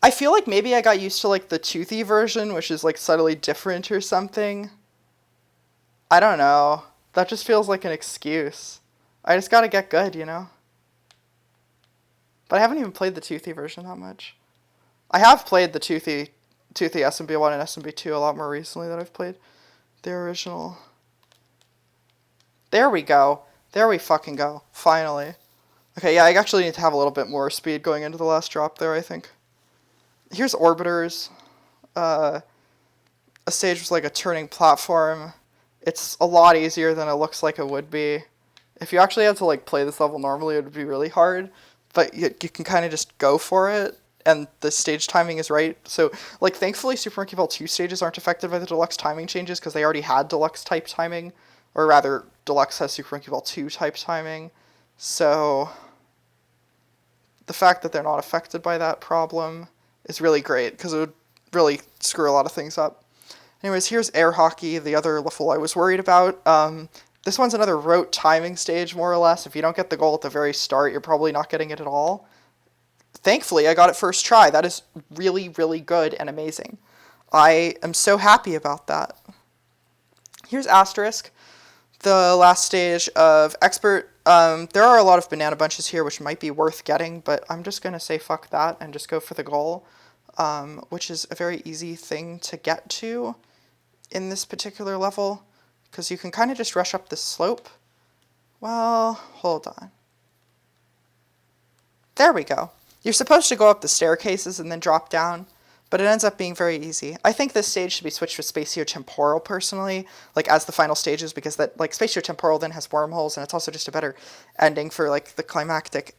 I feel like maybe I got used to like the toothy version, which is like subtly different or something. I don't know. That just feels like an excuse. I just gotta get good, you know? But I haven't even played the toothy version that much. I have played the toothy SMB1 and SMB2 a lot more recently than I've played the original. There we go. There we fucking go. Finally. Okay, yeah, I actually need to have a little bit more speed going into the last drop there, I think. Here's Orbiters. A stage with like a turning platform. It's a lot easier than it looks like it would be. If you actually had to like play this level normally, it would be really hard. But you can kind of just go for it, and the stage timing is right. So, like, thankfully, Super Monkey Ball 2 stages aren't affected by the Deluxe timing changes, because they already had Deluxe type timing. Or rather, Deluxe has Super Monkey Ball 2 type timing. So, the fact that they're not affected by that problem is really great, because it would really screw a lot of things up. Anyways, here's Air Hockey, the other level I was worried about. This one's another rote timing stage, more or less. If you don't get the goal at the very start, you're probably not getting it at all. Thankfully, I got it first try. That is really, really good and amazing. I am so happy about that. Here's Asterisk, the last stage of Expert. There are a lot of banana bunches here, which might be worth getting, but I'm just going to say fuck that and just go for the goal, which is a very easy thing to get to in this particular level, because you can kind of just rush up this slope. Well, hold on. There we go. You're supposed to go up the staircases and then drop down, but it ends up being very easy. I think this stage should be switched with spatiotemporal, personally, like as the final stages, because that like spatiotemporal then has wormholes, and it's also just a better ending for like the climactic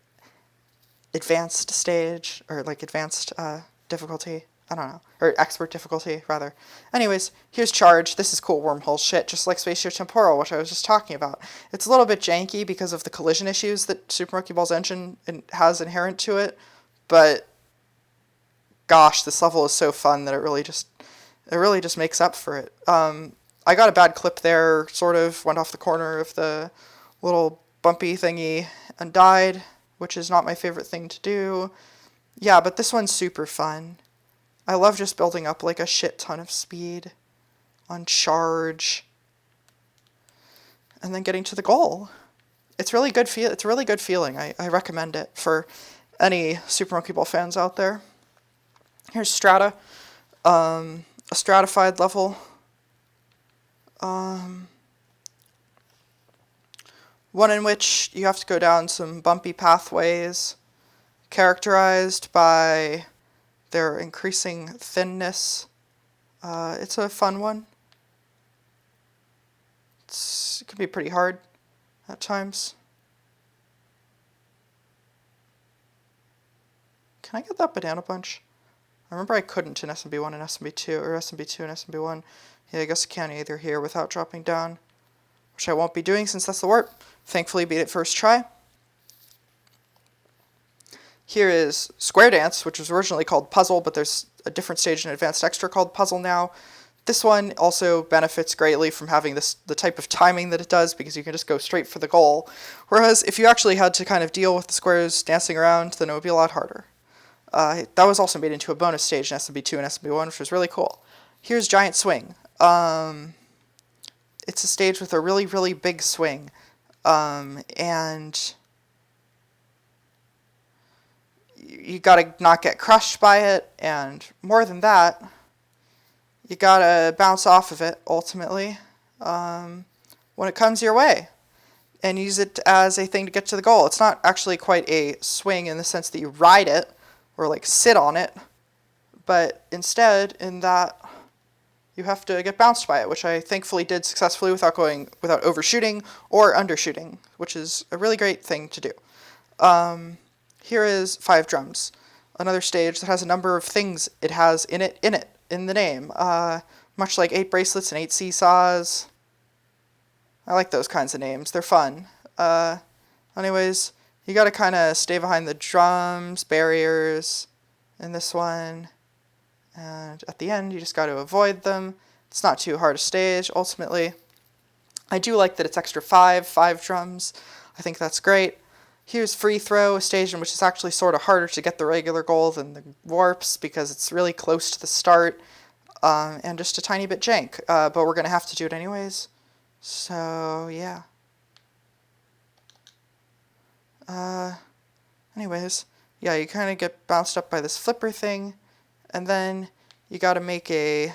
advanced stage, or like advanced difficulty. I don't know. Or expert difficulty, rather. Anyways, here's Charge. This is cool wormhole shit, just like spatiotemporal, which I was just talking about. It's a little bit janky because of the collision issues that Super Monkey Ball's engine has inherent to it, but gosh, this level is so fun that it really just makes up for it. I got a bad clip there, sort of, went off the corner of the little bumpy thingy and died, which is not my favorite thing to do. Yeah, but this one's super fun. I love just building up like a shit ton of speed on Charge and then getting to the goal. It's really good. It's a really good feeling. I recommend it for any Super Monkey Ball fans out there. Here's Strata, a stratified level. One in which you have to go down some bumpy pathways characterized by their increasing thinness. It's a fun one. It can be pretty hard at times. Can I get that banana bunch? I remember I couldn't in SMB1 and SMB2, or SMB2 and SMB1. Yeah, I guess I can either here without dropping down, which I won't be doing since that's the warp. Thankfully beat it first try. Here is Square Dance, which was originally called Puzzle, but there's a different stage in Advanced Extra called Puzzle now. This one also benefits greatly from having the type of timing that it does, because you can just go straight for the goal. Whereas if you actually had to kind of deal with the squares dancing around, then it would be a lot harder. That was also made into a bonus stage in SMB2 and SMB1, which was really cool. Here's Giant Swing. It's a stage with a really, really big swing. And you gotta not get crushed by it, and more than that, you gotta bounce off of it, ultimately, when it comes your way, and use it as a thing to get to the goal. It's not actually quite a swing in the sense that you ride it, or like sit on it, but instead, in that you have to get bounced by it, which I thankfully did successfully without overshooting or undershooting, which is a really great thing to do. Here is 5 Drums, another stage that has a number of things it has in the name, much like 8 Bracelets and 8 Seesaws. I like those kinds of names, they're fun. Anyways, you gotta kind of stay behind the drums, barriers in this one, and at the end you just gotta avoid them. It's not too hard a stage, ultimately. I do like that it's extra 5 drums. I think that's great. Here's Free Throw, a stage in which it's actually sort of harder to get the regular goal than the warps, because it's really close to the start, and just a tiny bit jank, but we're going to have to do it anyways, so yeah. Anyways, yeah, you kind of get bounced up by this flipper thing, and then you got to make a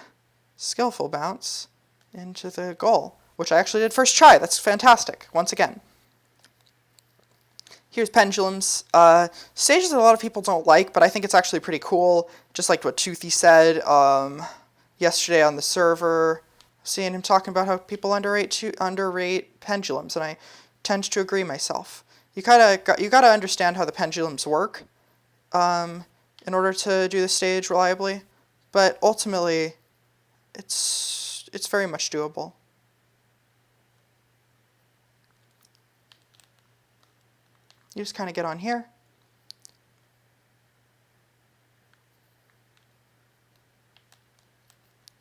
skillful bounce into the goal, which I actually did first try. That's fantastic, once again. Here's Pendulums, stages that a lot of people don't like, but I think it's actually pretty cool, just like what Toothy said yesterday on the server, seeing him talking about how people underrate pendulums, and I tend to agree myself. You gotta understand how the pendulums work in order to do the stage reliably, but ultimately, it's very much doable. You just kind of get on here.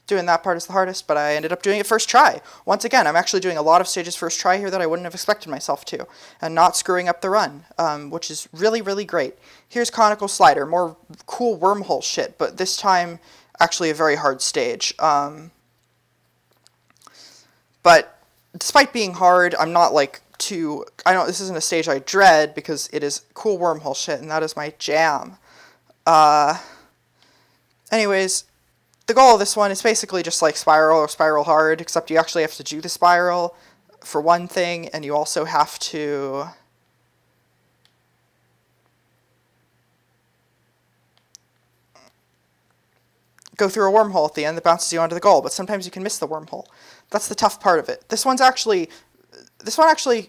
Doing that part is the hardest, but I ended up doing it first try. Once again, I'm actually doing a lot of stages first try here that I wouldn't have expected myself to, and not screwing up the run, which is really, really great. Here's Conical Slider, more cool wormhole shit, but this time actually a very hard stage. But despite being hard, I'm not like this isn't a stage I dread, because it is cool wormhole shit, and that is my jam. Anyways, the goal of this one is basically just like Spiral or Spiral Hard, except you actually have to do the spiral for one thing, and you also have to go through a wormhole at the end that bounces you onto the goal, but sometimes you can miss the wormhole. That's the tough part of it. This one actually,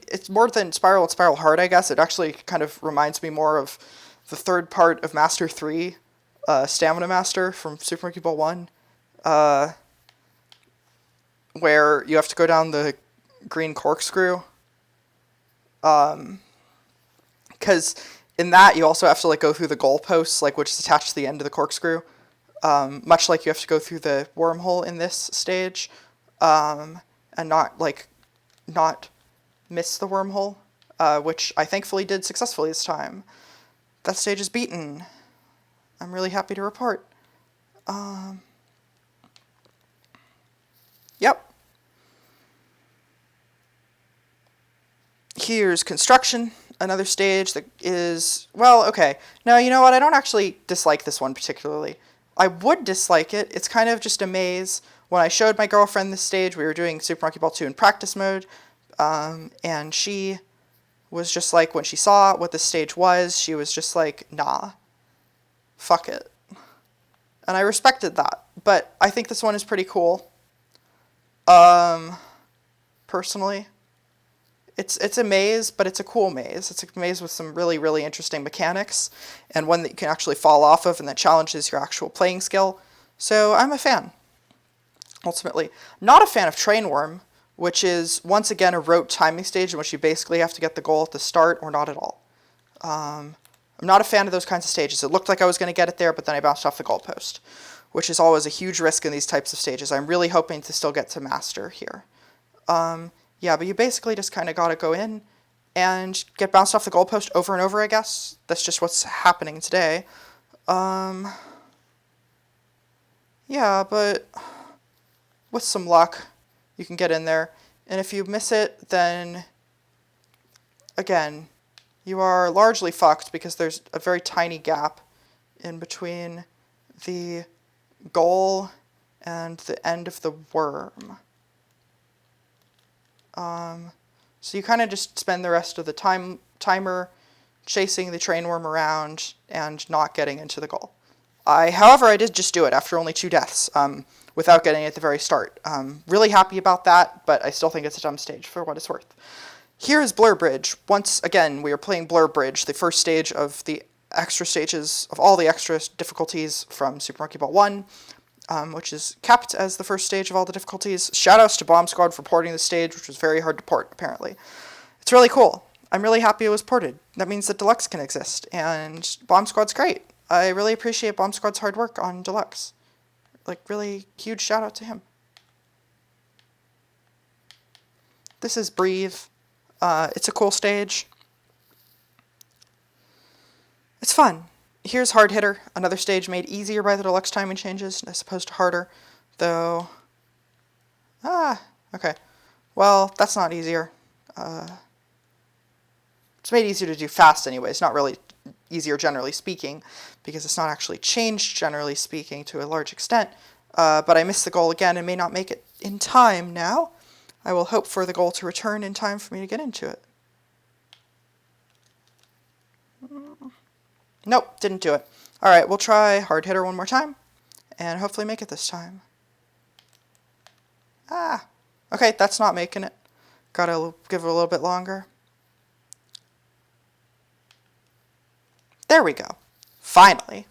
it's more than Spiral and Spiral Hard, I guess. It actually kind of reminds me more of the third part of Master 3, Stamina Master from Super Monkey Ball 1, where you have to go down the green corkscrew. Because in that, you also have to go through the goalposts, which is attached to the end of the corkscrew, much like you have to go through the wormhole in this stage, and not miss the wormhole, which I thankfully did successfully this time. That stage is beaten. I'm really happy to report. Yep. Here's Construction, another stage that is, well, okay. No, you know what? I don't actually dislike this one particularly. I would dislike it. It's kind of just a maze. When I showed my girlfriend this stage, we were doing Super Monkey Ball 2 in practice mode, and she was just like, when she saw what this stage was, she was just like, nah, fuck it. And I respected that, but I think this one is pretty cool. Personally. It's a maze, but it's a cool maze. It's a maze with some really, really interesting mechanics, and one that you can actually fall off of and that challenges your actual playing skill. So I'm a fan, ultimately. Not a fan of Train Worm, which is, once again, a rote timing stage in which you basically have to get the goal at the start or not at all. I'm not a fan of those kinds of stages. It looked like I was going to get it there, but then I bounced off the goalpost, which is always a huge risk in these types of stages. I'm really hoping to still get to master here. Yeah, but you basically just kind of got to go in and get bounced off the goalpost over and over, I guess. That's just what's happening today. Yeah, but with some luck, you can get in there. And if you miss it, then, again, you are largely fucked because there's a very tiny gap in between the goal and the end of the worm. So you kind of just spend the rest of the timer chasing the train worm around and not getting into the goal. However, I did just do it after only 2 deaths, without getting it at the very start. Really happy about that, but I still think it's a dumb stage for what it's worth. Here is Blur Bridge. Once again, we are playing Blur Bridge, the first stage of the extra stages, of all the extra difficulties from Super Monkey Ball 1, which is kept as the first stage of all the difficulties. Shoutouts to BombSquad for porting the stage, which was very hard to port, apparently. It's really cool. I'm really happy it was ported. That means that Deluxe can exist, and BombSquad's great. I really appreciate BombSquad's hard work on Deluxe. Like, really huge shout out to him. This is Breathe. It's a cool stage. It's fun. Here's Hard Hitter, another stage made easier by the Deluxe timing changes as opposed to harder, though... okay. Well, that's not easier. It's made easier to do fast anyway. It's not really easier generally speaking, because it's not actually changed generally speaking to a large extent. But I missed the goal again and may not make it in time now. I will hope for the goal to return in time for me to get into it. Nope, didn't do it. Alright, we'll try Hard Hitter one more time, and hopefully make it this time. Okay, that's not making it. Gotta give it a little bit longer. There we go. Finally.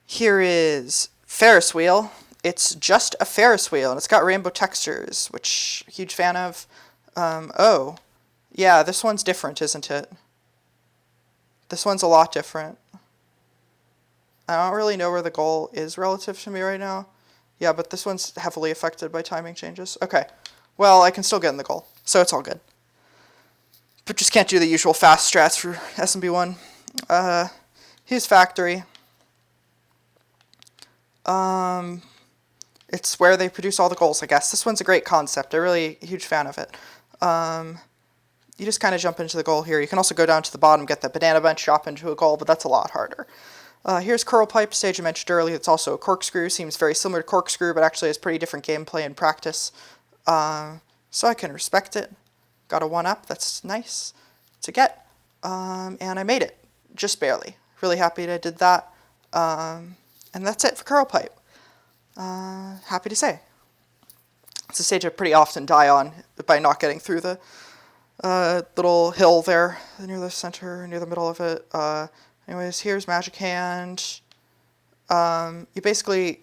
Here is Ferris Wheel. It's just a Ferris wheel, and it's got rainbow textures, which I'm a huge fan of. Oh. Yeah, this one's different, isn't it? This one's a lot different. I don't really know where the goal is relative to me right now. Yeah, but this one's heavily affected by timing changes. Okay. Well, I can still get in the goal, so it's all good. But just can't do the usual fast strats for SMB1. Here's Factory. It's where they produce all the goals, I guess. This one's a great concept. I'm really a huge fan of it. You just kind of jump into the goal here. You can also go down to the bottom, get the banana bench, drop into a goal, but that's a lot harder. Here's Curl Pipe, stage I mentioned earlier. It's also a Corkscrew. Seems very similar to Corkscrew, but actually has pretty different gameplay and practice. So I can respect it. Got a 1-up. That's nice to get. And I made it. Just barely. Really happy that I did that. And that's it for Curl Pipe. Happy to say. It's a stage I pretty often die on by not getting through the little hill there near the center, near the middle of it. Anyways, here's Magic Hand. You basically...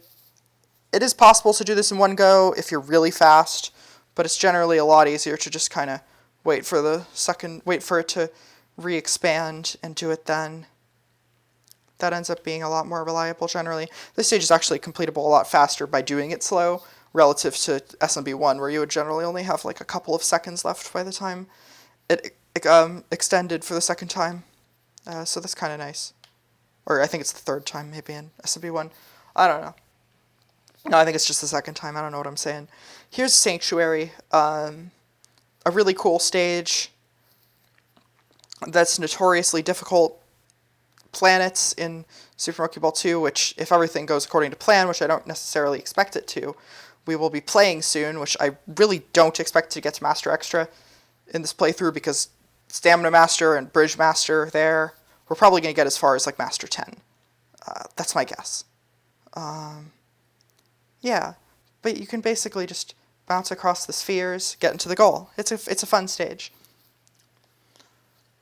It is possible to do this in one go if you're really fast, but it's generally a lot easier to just kind of wait for it to re-expand and do it then. That ends up being a lot more reliable generally. This stage is actually completable a lot faster by doing it slow relative to SMB1, where you would generally only have like a couple of seconds left by the time it extended for the second time. So that's kind of nice. Or I think it's the third time maybe in SMB1. I don't know. No, I think it's just the second time. I don't know what I'm saying. Here's Sanctuary. A really cool stage that's notoriously difficult. Planets in Super Monkey Ball 2, which, if everything goes according to plan, which I don't necessarily expect it to, we will be playing soon, which I really don't expect to get to Master Extra in this playthrough, because Stamina Master and Bridge Master there, we're probably going to get as far as, like, Master 10. That's my guess. Yeah, but you can basically just bounce across the spheres, get into the goal. It's a fun stage.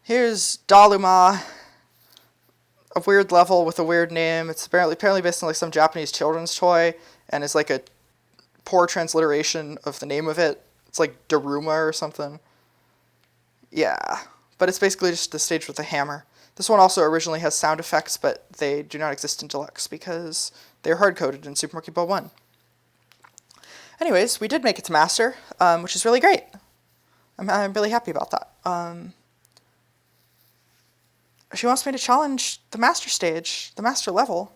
Here's Daluma, a weird level with a weird name. It's apparently based on like some Japanese children's toy, and is like a poor transliteration of the name of it. It's like Daruma or something. Yeah, but it's basically just a stage with a hammer. This one also originally has sound effects, but they do not exist in Deluxe because they're hard-coded in Super Monkey Ball 1. Anyways, we did make it to Master, which is really great. I'm really happy about that. She wants me to challenge the Master stage, the Master level,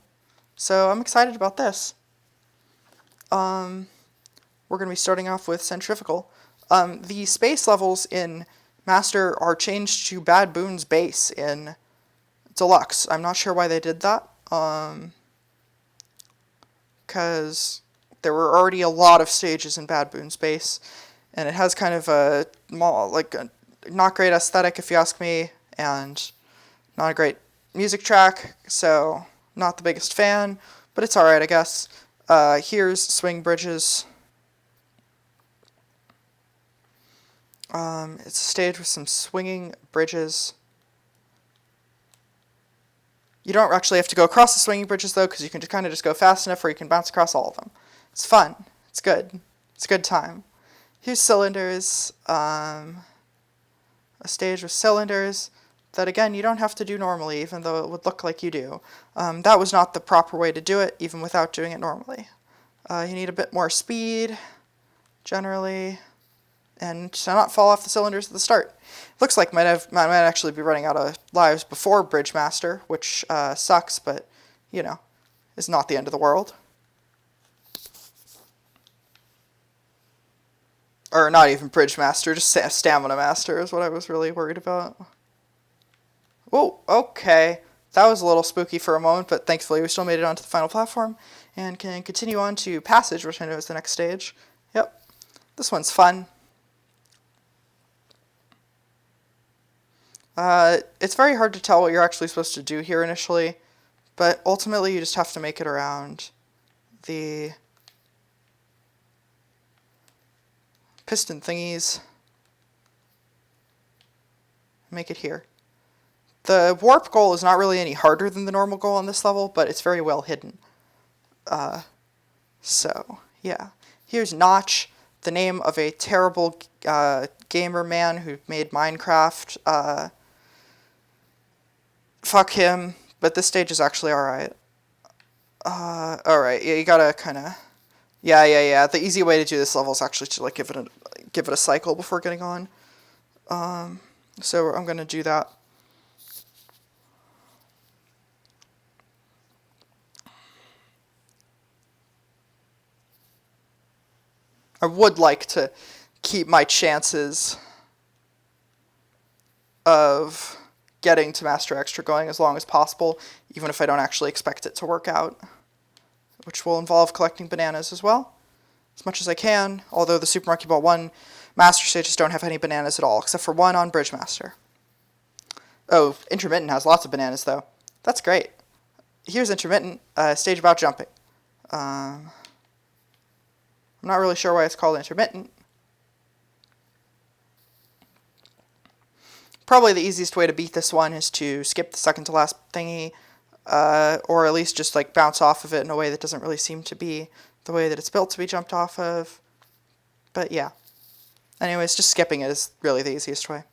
so I'm excited about this. We're going to be starting off with Centrifugal. The space levels in Master are changed to Bad Boon's base in Deluxe. I'm not sure why they did that, because there were already a lot of stages in Bad Boon's base, and it has kind of a not great aesthetic, if you ask me, and not a great music track, so not the biggest fan, but it's alright, I guess. Here's Swing Bridges. It's a stage with some swinging bridges. You don't actually have to go across the swinging bridges, though, because you can kind of just go fast enough where you can bounce across all of them. It's fun. It's good. It's a good time. Here's Cylinders. A stage with cylinders that, again, you don't have to do normally, even though it would look like you do. That was not the proper way to do it, even without doing it normally. You need a bit more speed, generally, and to not fall off the cylinders at the start. Looks like might actually be running out of lives before Bridge Master, which sucks, but, you know, is not the end of the world. Or not even Bridge Master, just Stamina Master is what I was really worried about. Oh, okay. That was a little spooky for a moment, but thankfully we still made it onto the final platform and can continue on to Passage, which I know is the next stage. Yep. This one's fun. It's very hard to tell what you're actually supposed to do here initially, but ultimately you just have to make it around the piston thingies. Make it here. The warp goal is not really any harder than the normal goal on this level, but it's very well hidden. So, yeah. Here's Notch, the name of a terrible gamer man who made Minecraft. Fuck him, but this stage is actually alright. Alright, yeah, you gotta kinda... Yeah. The easy way to do this level is actually to like give it a cycle before getting on. So I'm gonna do that. I would like to keep my chances of getting to Master Extra going as long as possible, even if I don't actually expect it to work out, which will involve collecting bananas as well, as much as I can, although the Super Monkey Ball 1 Master stages don't have any bananas at all, except for one on Bridge Master. Oh, Intermittent has lots of bananas, though. That's great. Here's Intermittent, a stage about jumping. I'm not really sure why it's called Intermittent. Probably the easiest way to beat this one is to skip the second to last thingy, or at least just like bounce off of it in a way that doesn't really seem to be the way that it's built to be jumped off of. But yeah. Anyways, just skipping it is really the easiest way.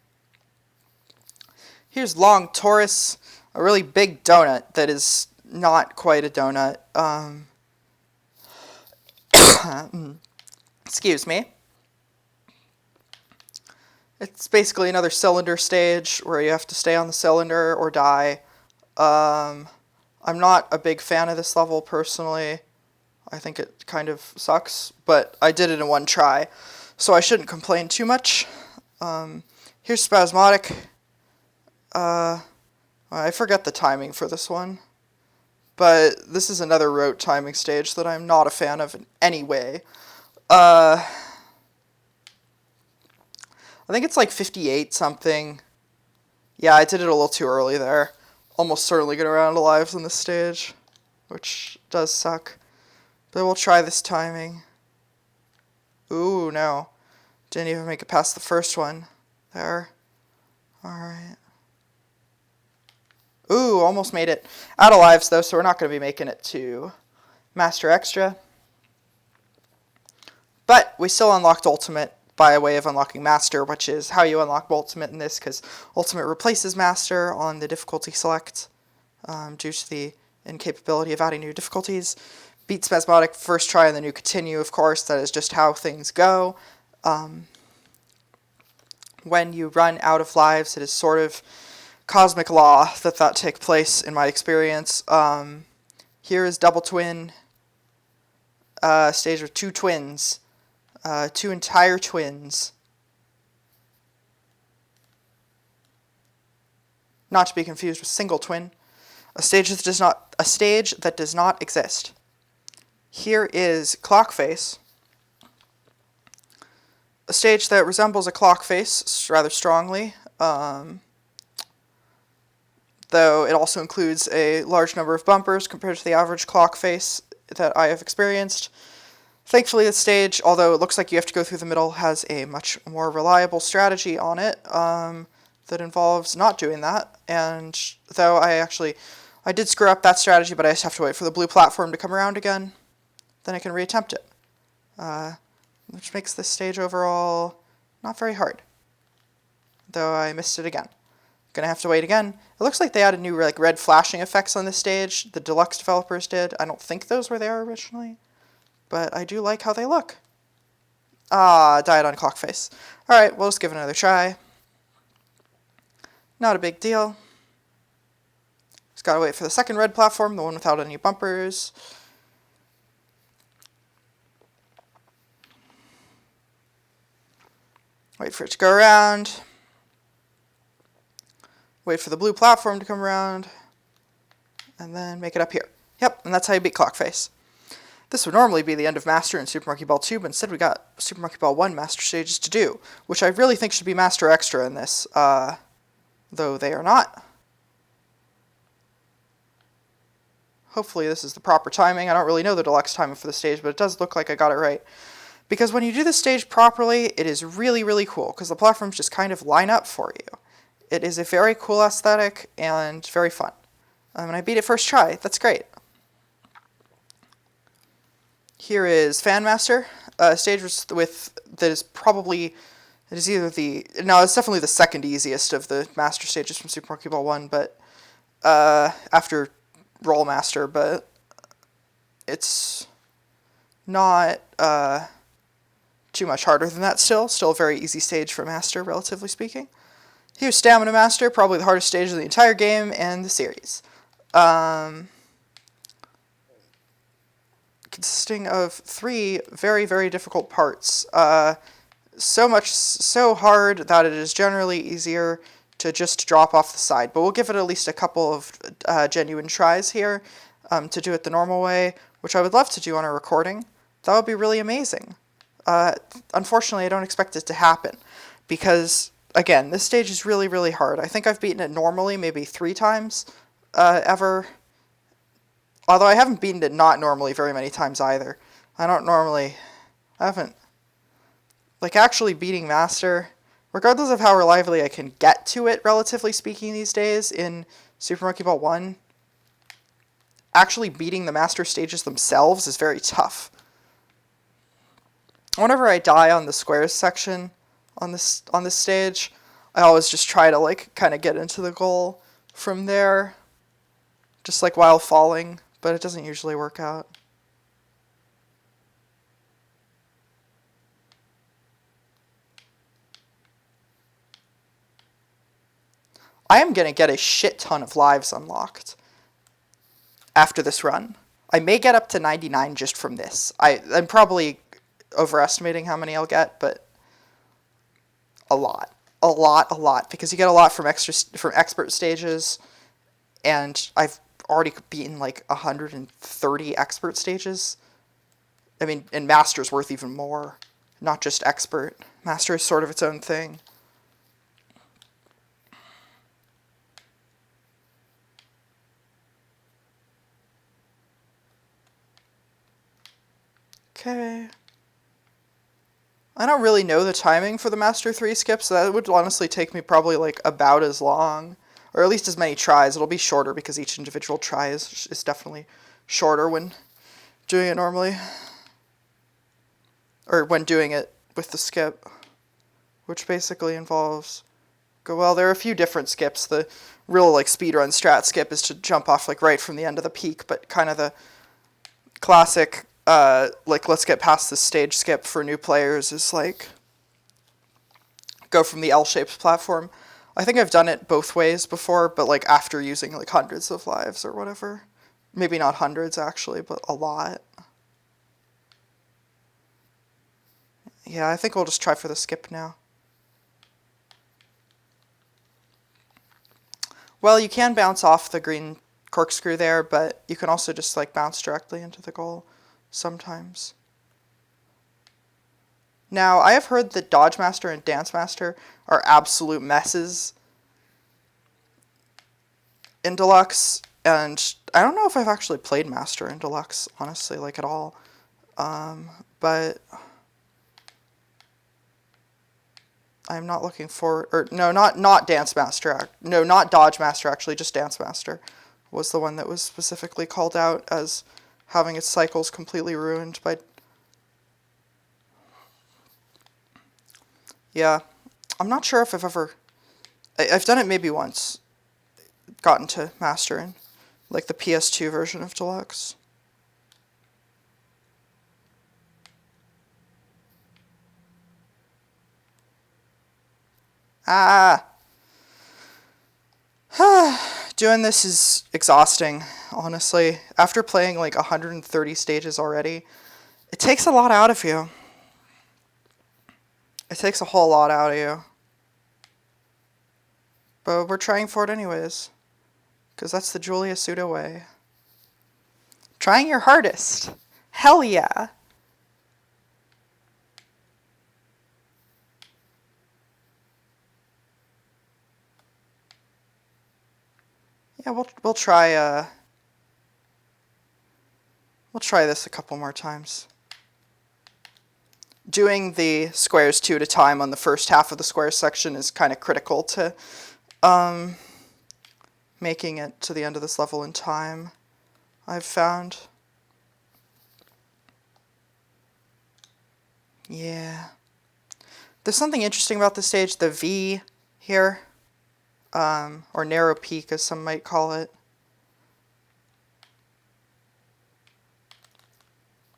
Here's Long Taurus, a really big donut that is not quite a donut. Excuse me. It's basically another cylinder stage where you have to stay on the cylinder or die. I'm not a big fan of this level personally. I think it kind of sucks, but I did it in one try, so I shouldn't complain too much. Here's Spasmodic. I forget the timing for this one, but this is another rote timing stage that I'm not a fan of in any way. I think it's like 58 something. Yeah, I did it a little too early there. Almost certainly going to run out of lives on this stage, which does suck. But we'll try this timing. Ooh, no. Didn't even make it past the first one. There. Alright. Ooh, almost made it. Out of lives, though, so we're not going to be making it to Master Extra. But we still unlocked Ultimate by way of unlocking Master, which is how you unlock Ultimate in this, because Ultimate replaces Master on the difficulty select due to the incapability of adding new difficulties. Beat Spasmodic first try and then you continue, of course. That is just how things go. When you run out of lives, it is sort of cosmic law that take place, in my experience. Here is Double Twin, stage with 2 twins, 2 entire twins. Not to be confused with single twin. A stage that does not exist. Here is Clock Face, a stage that resembles a clock face rather strongly, though it also includes a large number of bumpers compared to the average clock face that I have experienced. Thankfully, this stage, although it looks like you have to go through the middle, has a much more reliable strategy on it that involves not doing that. And though I did screw up that strategy, but I just have to wait for the blue platform to come around again. Then I can reattempt it, which makes this stage overall not very hard, though I missed it again. Gonna have to wait again. It looks like they added new red flashing effects on this stage. The Deluxe developers did. I don't think those were there originally, but I do like how they look. Died on clock face. Alright, we'll just give it another try. Not a big deal. Just gotta wait for the second red platform, the one without any bumpers. Wait for it to go around. Wait for the blue platform to come around. And then make it up here. Yep, and that's how you beat Clockface. This would normally be the end of Master in Super Monkey Ball 2, but instead we got Super Monkey Ball 1 Master stages to do, which I really think should be Master Extra in this, though they are not. Hopefully this is the proper timing. I don't really know the Deluxe timing for the stage, but it does look like I got it right. Because when you do the stage properly, it is really, really cool, because the platforms just kind of line up for you. It is a very cool aesthetic and very fun. And I beat it first try. That's great. Here is Fan Master, a stage that is probably, it is either it's definitely the second easiest of the Master stages from Super Monkey Ball 1, but, after Roll Master, but it's not, too much harder than that still. Still a very easy stage for Master, relatively speaking. Here's Stamina Master, probably the hardest stage of the entire game and the series. Consisting of 3 very, very difficult parts. So hard that it is generally easier to just drop off the side. But we'll give it at least a couple of genuine tries here to do it the normal way, which I would love to do on a recording. That would be really amazing. Unfortunately, I don't expect it to happen because, again, this stage is really, really hard. I think I've beaten it normally maybe 3 times ever. Although I haven't beaten it not normally very many times either. I haven't, actually beating Master, regardless of how reliably I can get to it, relatively speaking, these days in Super Monkey Ball 1, actually beating the Master stages themselves is very tough. Whenever I die on the squares section on this stage, I always just try to kind of get into the goal from there, just while falling, but it doesn't usually work out. I am going to get a shit ton of lives unlocked after this run. I may get up to 99 just from this. I'm probably overestimating how many I'll get, but a lot, because you get a lot from expert stages, and I've already beaten 130 expert stages. I mean, and Master's worth even more, not just expert. Master is sort of its own thing. Okay. I don't really know the timing for the Master 3 skip, so that would honestly take me probably about as long, or at least as many tries. It'll be shorter because each individual try is definitely shorter when doing it normally. or when doing it with the skip, which basically involves, well, there are a few different skips. The real like speedrun strat skip is to jump off like right from the end of the peak, but kind of the classic like let's get past this stage skip for new players is like go from the L-shaped platform. I think I've done it both ways before, but like after using like hundreds of lives or whatever. Maybe not hundreds actually, but a lot. Yeah, I think we'll just try for the skip now. Well, you can bounce off the green corkscrew there, but you can also just like bounce directly into the goal sometimes. Now, I have heard that Dodge Master and Dance Master are absolute messes in Deluxe, and I don't know if I've actually played Master in Deluxe, honestly, like at all. But I'm not looking forward, or no, not Dance Master, no, not Dodge Master, actually, just Dance Master was the one that was specifically called out as having its cycles completely ruined by... Yeah, I'm not sure if I've ever... I've done it maybe once, gotten to Master in, like the PS2 version of Deluxe. Doing this is exhausting, honestly. After playing like 130 stages already, it takes a lot out of you. It takes a whole lot out of you. But we're trying for it anyways, because that's the Julia Suda way. Trying your hardest. Hell yeah. Yeah, we'll try this a couple more times. Doing the squares 2 at a time on the first half of the square section is kind of critical to making it to the end of this level in time, I've found. Yeah. There's something interesting about this stage, the V here, or narrow peak as some might call it.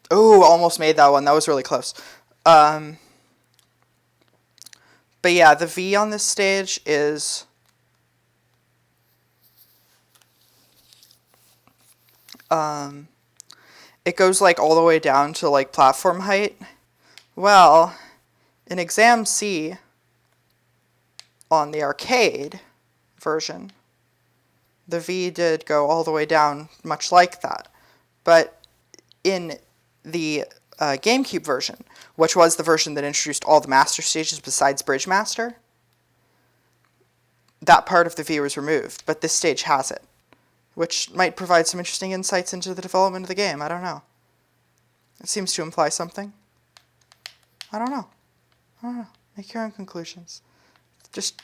Oh, almost made that one. That was really close. But yeah, the V on this stage is it goes like all the way down to like platform height. Well, in Exam C on the arcade version, the V did go all the way down much like that. But in the GameCube version, which was the version that introduced all the master stages besides Bridge Master, that part of the V was removed, but this stage has it, which might provide some interesting insights into the development of the game. I don't know. It seems to imply something. I don't know. Make your own conclusions. Just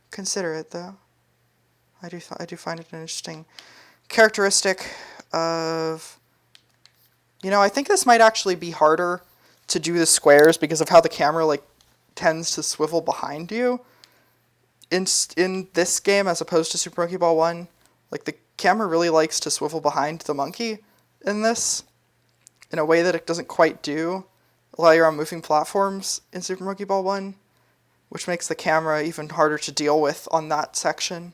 consider it, though. I do find it an interesting characteristic of... I think this might actually be harder to do the squares because of how the camera like tends to swivel behind you in this game as opposed to Super Monkey Ball 1. Like the camera really likes to swivel behind the monkey in this in a way that it doesn't quite do while you're on moving platforms in Super Monkey Ball 1, which makes the camera even harder to deal with on that section.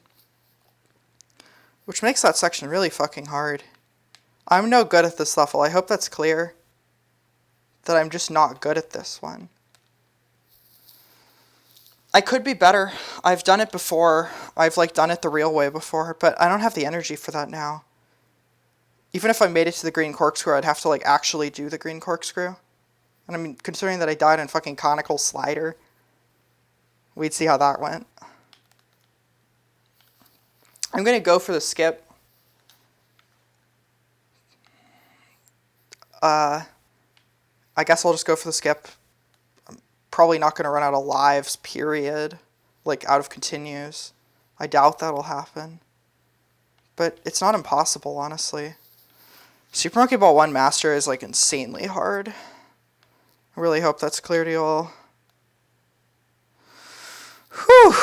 Which makes that section really fucking hard. I'm no good at this level. I hope that's clear. That I'm just not good at this one. I could be better. I've done it before. I've done it the real way before, but I don't have the energy for that now. Even if I made it to the green corkscrew, I'd have to actually do the green corkscrew. And I mean, considering that I died in fucking conical slider, we'd see how that went. I'm gonna go for the skip. I guess I'll just go for the skip. I'm probably not going to run out of lives, period. Out of continues. I doubt that'll happen. But it's not impossible, honestly. Super Monkey Ball 1 Master is, insanely hard. I really hope that's clear to you all. Whew.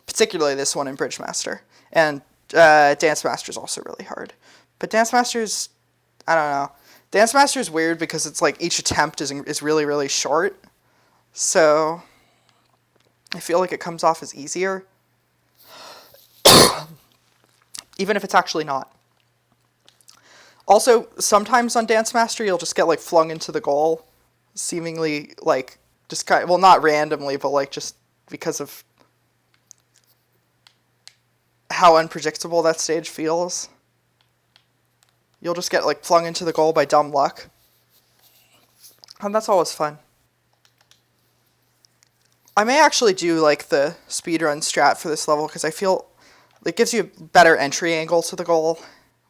Particularly this one in Bridge Master. And Dance Master is also really hard. But Dance Master's, I don't know. Dance Master is weird because it's like each attempt is really, really short. So I feel like it comes off as easier. Even if it's actually not. Also, sometimes on Dance Master, you'll just get like flung into the goal. Seemingly like just kind of, well, not randomly, but like just because of how unpredictable that stage feels. You'll just get like flung into the goal by dumb luck. And that's always fun. I may actually do like the speedrun strat for this level because I feel it gives you a better entry angle to the goal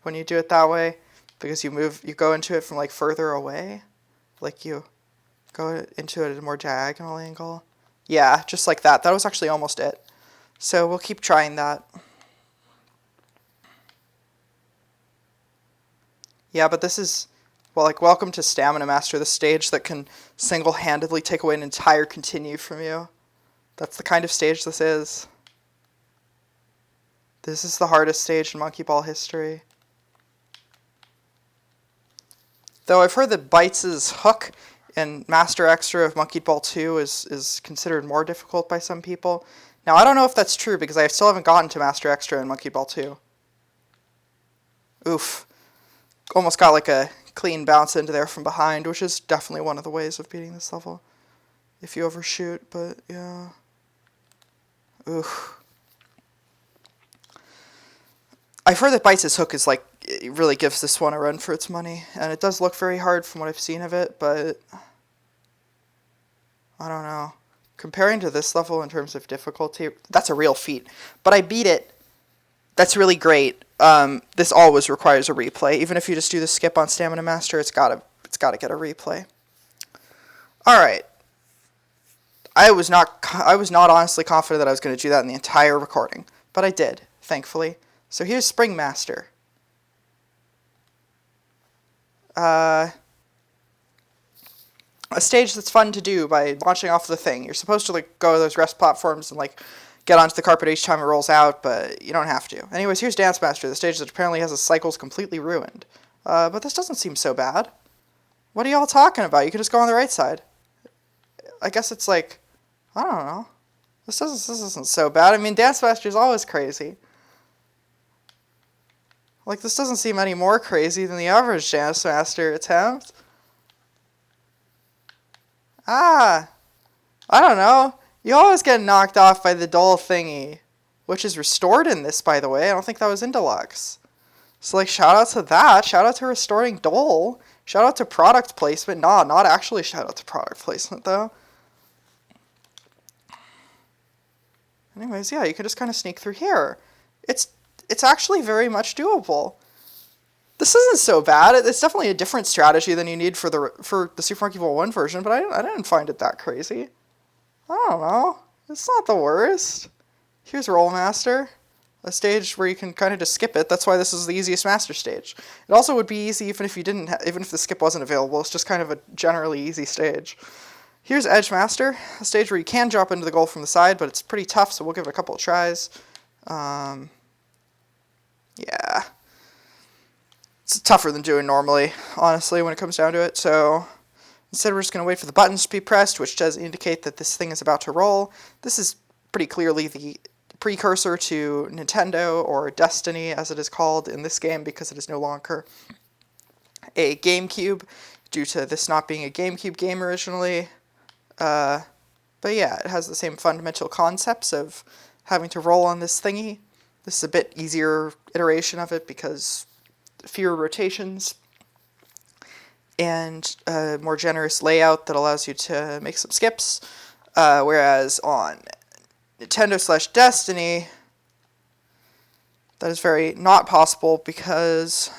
when you do it that way, because you go into it from like further away. Like you go into it at a more diagonal angle. Yeah, just like that. That was actually almost it. So we'll keep trying that. Yeah, but this is, well, like, welcome to Stamina Master, the stage that can single-handedly take away an entire continue from you. That's the kind of stage this is. This is the hardest stage in Monkey Ball history. Though I've heard that Bites' hook in Master Extra of Monkey Ball 2 is considered more difficult by some people. Now, I don't know if that's true, because I still haven't gotten to Master Extra in Monkey Ball 2. Oof. Almost got like a clean bounce into there from behind, which is definitely one of the ways of beating this level. If you overshoot, but yeah. Oof. I've heard that Bites' hook is like, it really gives this one a run for its money. And it does look very hard from what I've seen of it, but I don't know. Comparing to this level in terms of difficulty, that's a real feat. But I beat it. That's really great. This always requires a replay. Even if you just do the skip on Stamina Master, it's gotta get a replay. Alright. I was not honestly confident that I was going to do that in the entire recording. But I did, thankfully. So here's Spring Master. A stage that's fun to do by launching off the thing. You're supposed to like go to those rest platforms and like get onto the carpet each time it rolls out, but you don't have to. Anyways, here's Dance Master, the stage that apparently has its cycles completely ruined. But this doesn't seem so bad. What are y'all talking about? You can just go on the right side. I guess it's like, I don't know. This isn't so bad. I mean, Dance Master is always crazy. Like, this doesn't seem any more crazy than the average Dance Master attempt. I don't know. You always get knocked off by the dull thingy, which is restored in this, by the way. I don't think that was in Deluxe. So, like, shout out to that. Shout out to restoring dull. Shout out to product placement. Nah, not actually shout out to product placement, though. Anyways, yeah, you can just kind of sneak through here. It's actually very much doable. This isn't so bad. It's definitely a different strategy than you need for the Super Monkey Ball 1 version, but I didn't find it that crazy. I don't know. It's not the worst. Here's Roll Master, a stage where you can kind of just skip it. That's why this is the easiest Master stage. It also would be easy even if even if the skip wasn't available. It's just kind of a generally easy stage. Here's Edge Master, a stage where you can drop into the goal from the side, but it's pretty tough, so we'll give it a couple of tries. Yeah. It's tougher than doing normally, honestly, when it comes down to it, so instead we're just going to wait for the buttons to be pressed, which does indicate that this thing is about to roll. This is pretty clearly the precursor to Nintendo, or Destiny as it is called in this game, because it is no longer a GameCube, due to this not being a GameCube game originally. But yeah, it has the same fundamental concepts of having to roll on this thingy. This is a bit easier iteration of it because fewer rotations and a more generous layout that allows you to make some skips. Whereas on Nintendo/Destiny, that is very not possible because...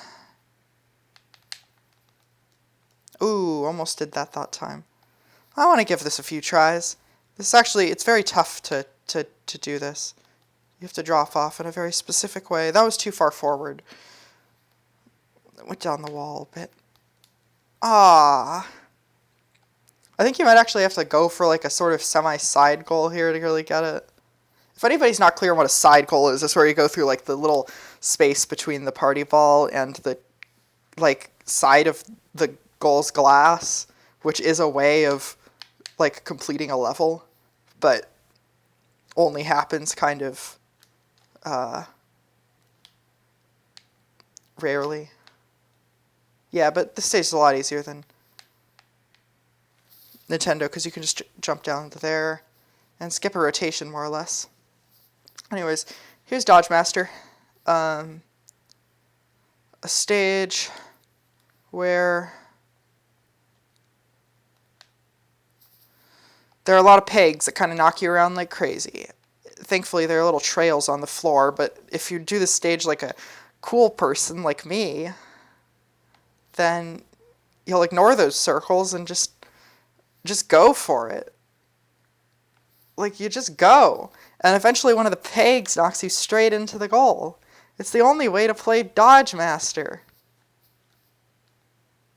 Ooh, almost did that time. I want to give this a few tries. This actually, it's very tough to do this. You have to drop off in a very specific way. That was too far forward. It went down the wall a bit. Ah. I think you might actually have to go for like a sort of semi-side goal here to really get it. If anybody's not clear on what a side goal is, it's where you go through like the little space between the party ball and the like side of the goal's glass, which is a way of like completing a level, but only happens kind of rarely. Yeah, but this stage is a lot easier than Nintendo because you can just jump down to there and skip a rotation more or less. Anyways, here's Dodge Master. A stage where there are a lot of pegs that kind of knock you around like crazy. Thankfully, there are little trails on the floor, but if you do this stage like a cool person like me, then you'll ignore those circles and just go for it. Like, you just go. And eventually one of the pegs knocks you straight into the goal. It's the only way to play Dodge Master.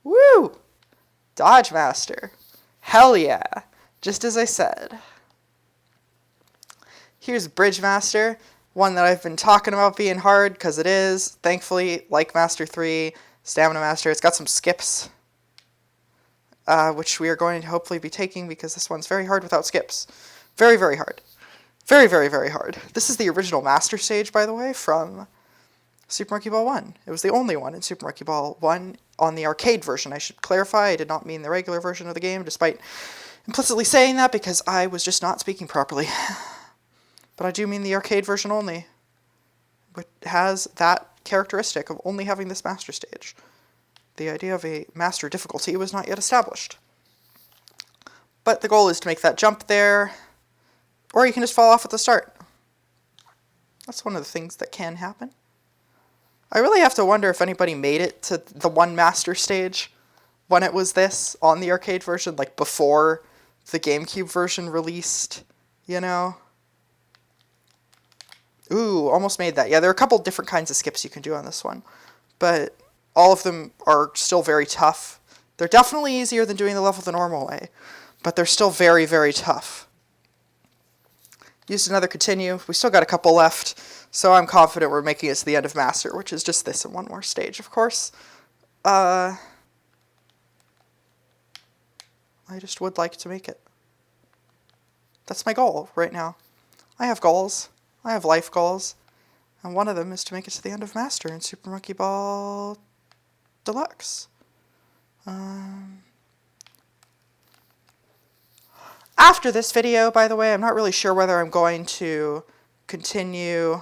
Woo! Dodge Master. Hell yeah. Just as I said. Here's Bridge Master. One that I've been talking about being hard, because it is. Thankfully, like Master 3, Stamina Master, it's got some skips. Which we are going to hopefully be taking, because this one's very hard without skips. Very, very hard. Very, very, very hard. This is the original Master Stage, by the way, from Super Monkey Ball 1. It was the only one in Super Monkey Ball 1 on the arcade version. I should clarify, I did not mean the regular version of the game, despite implicitly saying that because I was just not speaking properly. But I do mean the arcade version only, which has that characteristic of only having this Master Stage. The idea of a Master difficulty was not yet established. But the goal is to make that jump there, or you can just fall off at the start. That's one of the things that can happen. I really have to wonder if anybody made it to the one Master Stage when it was this on the arcade version, like before the GameCube version released, you know? Ooh, almost made that. Yeah, there are a couple different kinds of skips you can do on this one, but all of them are still very tough. They're definitely easier than doing the level the normal way, but they're still very, very tough. Used another continue. We still got a couple left, so I'm confident we're making it to the end of Master, which is just this and one more stage, of course. I just would like to make it. That's my goal right now. I have goals. I have life goals. And one of them is to make it to the end of Master in Super Monkey Ball Deluxe. After this video, by the way, I'm not really sure whether I'm going to continue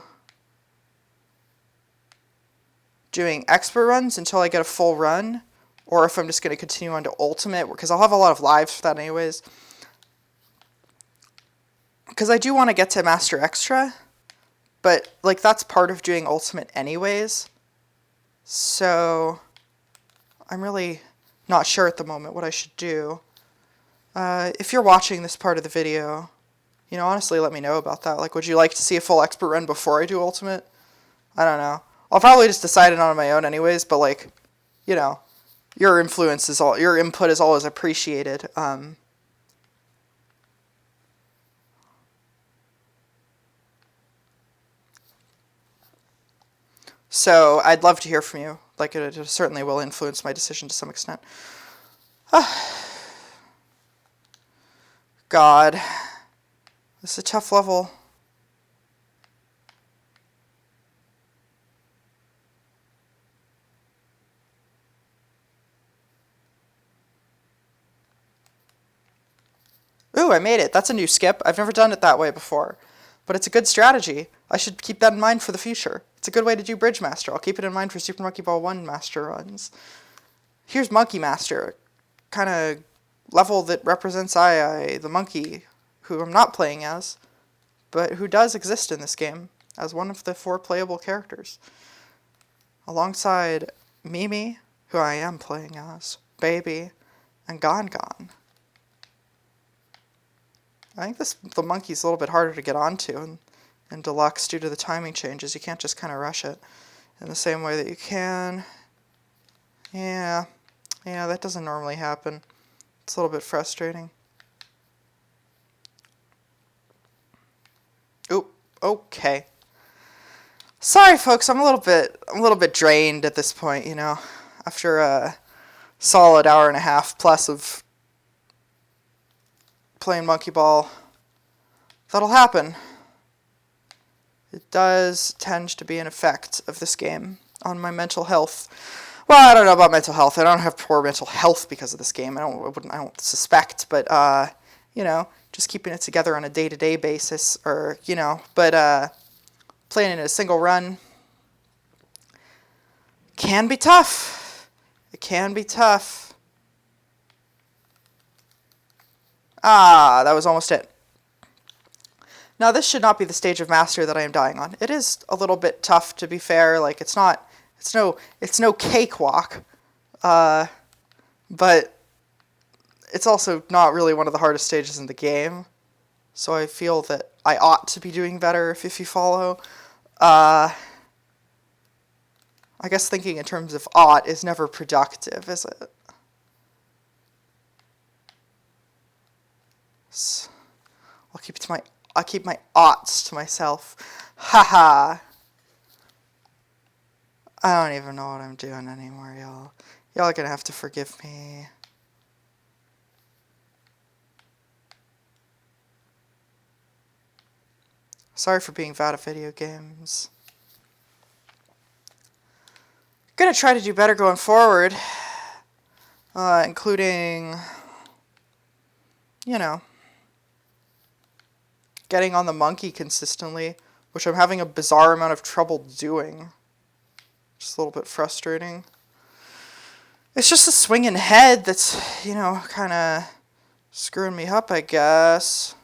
doing expert runs until I get a full run, or if I'm just going to continue on to Ultimate, because I'll have a lot of lives for that anyways. Because I do want to get to Master Extra, but like that's part of doing Ultimate anyways. So I'm really not sure at the moment what I should do. If you're watching this part of the video, you know, honestly, let me know about that. Like, would you like to see a full expert run before I do Ultimate? I don't know. I'll probably just decide it on my own anyways, but like, you know, your input is always appreciated. So I'd love to hear from you. Like, it certainly will influence my decision to some extent. God, this is a tough level. Ooh, I made it. That's a new skip. I've never done it that way before. But it's a good strategy. I should keep that in mind for the future. It's a good way to do Bridge Master. I'll keep it in mind for Super Monkey Ball 1 Master runs. Here's Monkey Master. Kind of level that represents I, the monkey, who I'm not playing as, but who does exist in this game as one of the 4 playable characters. Alongside Mimi, who I am playing as, Baby, and Gon Gon. I think the monkey's a little bit harder to get onto in Deluxe due to the timing changes. You can't just kind of rush it in the same way that you can. Yeah, that doesn't normally happen. It's a little bit frustrating. Oop, okay. Sorry folks, I'm a little bit drained at this point, you know, after a solid hour and a half plus of playing monkey ball. That'll happen. It does tend to be an effect of this game on my mental health. Well, I don't know about mental health. I don't have poor mental health because of this game. I don't suspect, but you know, just keeping it together on a day-to-day basis, or you know, but playing in a single run can be tough. It can be tough. Ah, that was almost it. Now, this should not be the stage of master that I am dying on. It is a little bit tough, to be fair. Like, it's no cakewalk, but it's also not really one of the hardest stages in the game. So I feel that I ought to be doing better if you follow. I guess thinking in terms of ought is never productive, is it? So I'll keep my oughts to myself. Haha. I don't even know what I'm doing anymore, y'all. Y'all are gonna have to forgive me. Sorry for being bad at video games. Gonna try to do better going forward, including, you know, getting on the monkey consistently, which I'm having a bizarre amount of trouble doing. Just a little bit frustrating. It's just the swinging head that's, you know, kind of screwing me up, I guess.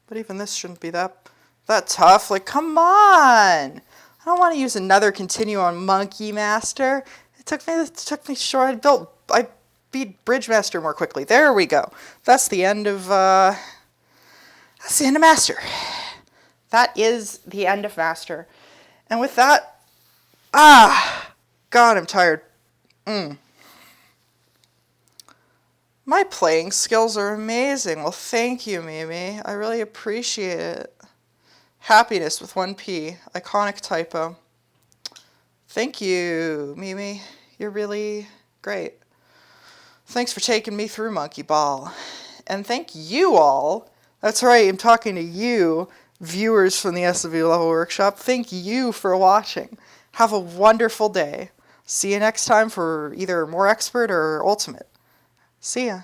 But even this shouldn't be that tough. Like, come on! I don't want to use another continue on Monkey Master. It took me short. I beat Bridge Master more quickly. There we go. That's the end of Master. That is the end of Master. And with that, God, I'm tired. My playing skills are amazing. Well, thank you, Mimi. I really appreciate it. Happiness with 1P. Iconic typo. Thank you, Mimi. You're really great. Thanks for taking me through Monkey Ball. And thank you all. That's right, I'm talking to you, viewers from the SMB Level Workshop. Thank you for watching. Have a wonderful day. See you next time for either more expert or ultimate. See ya.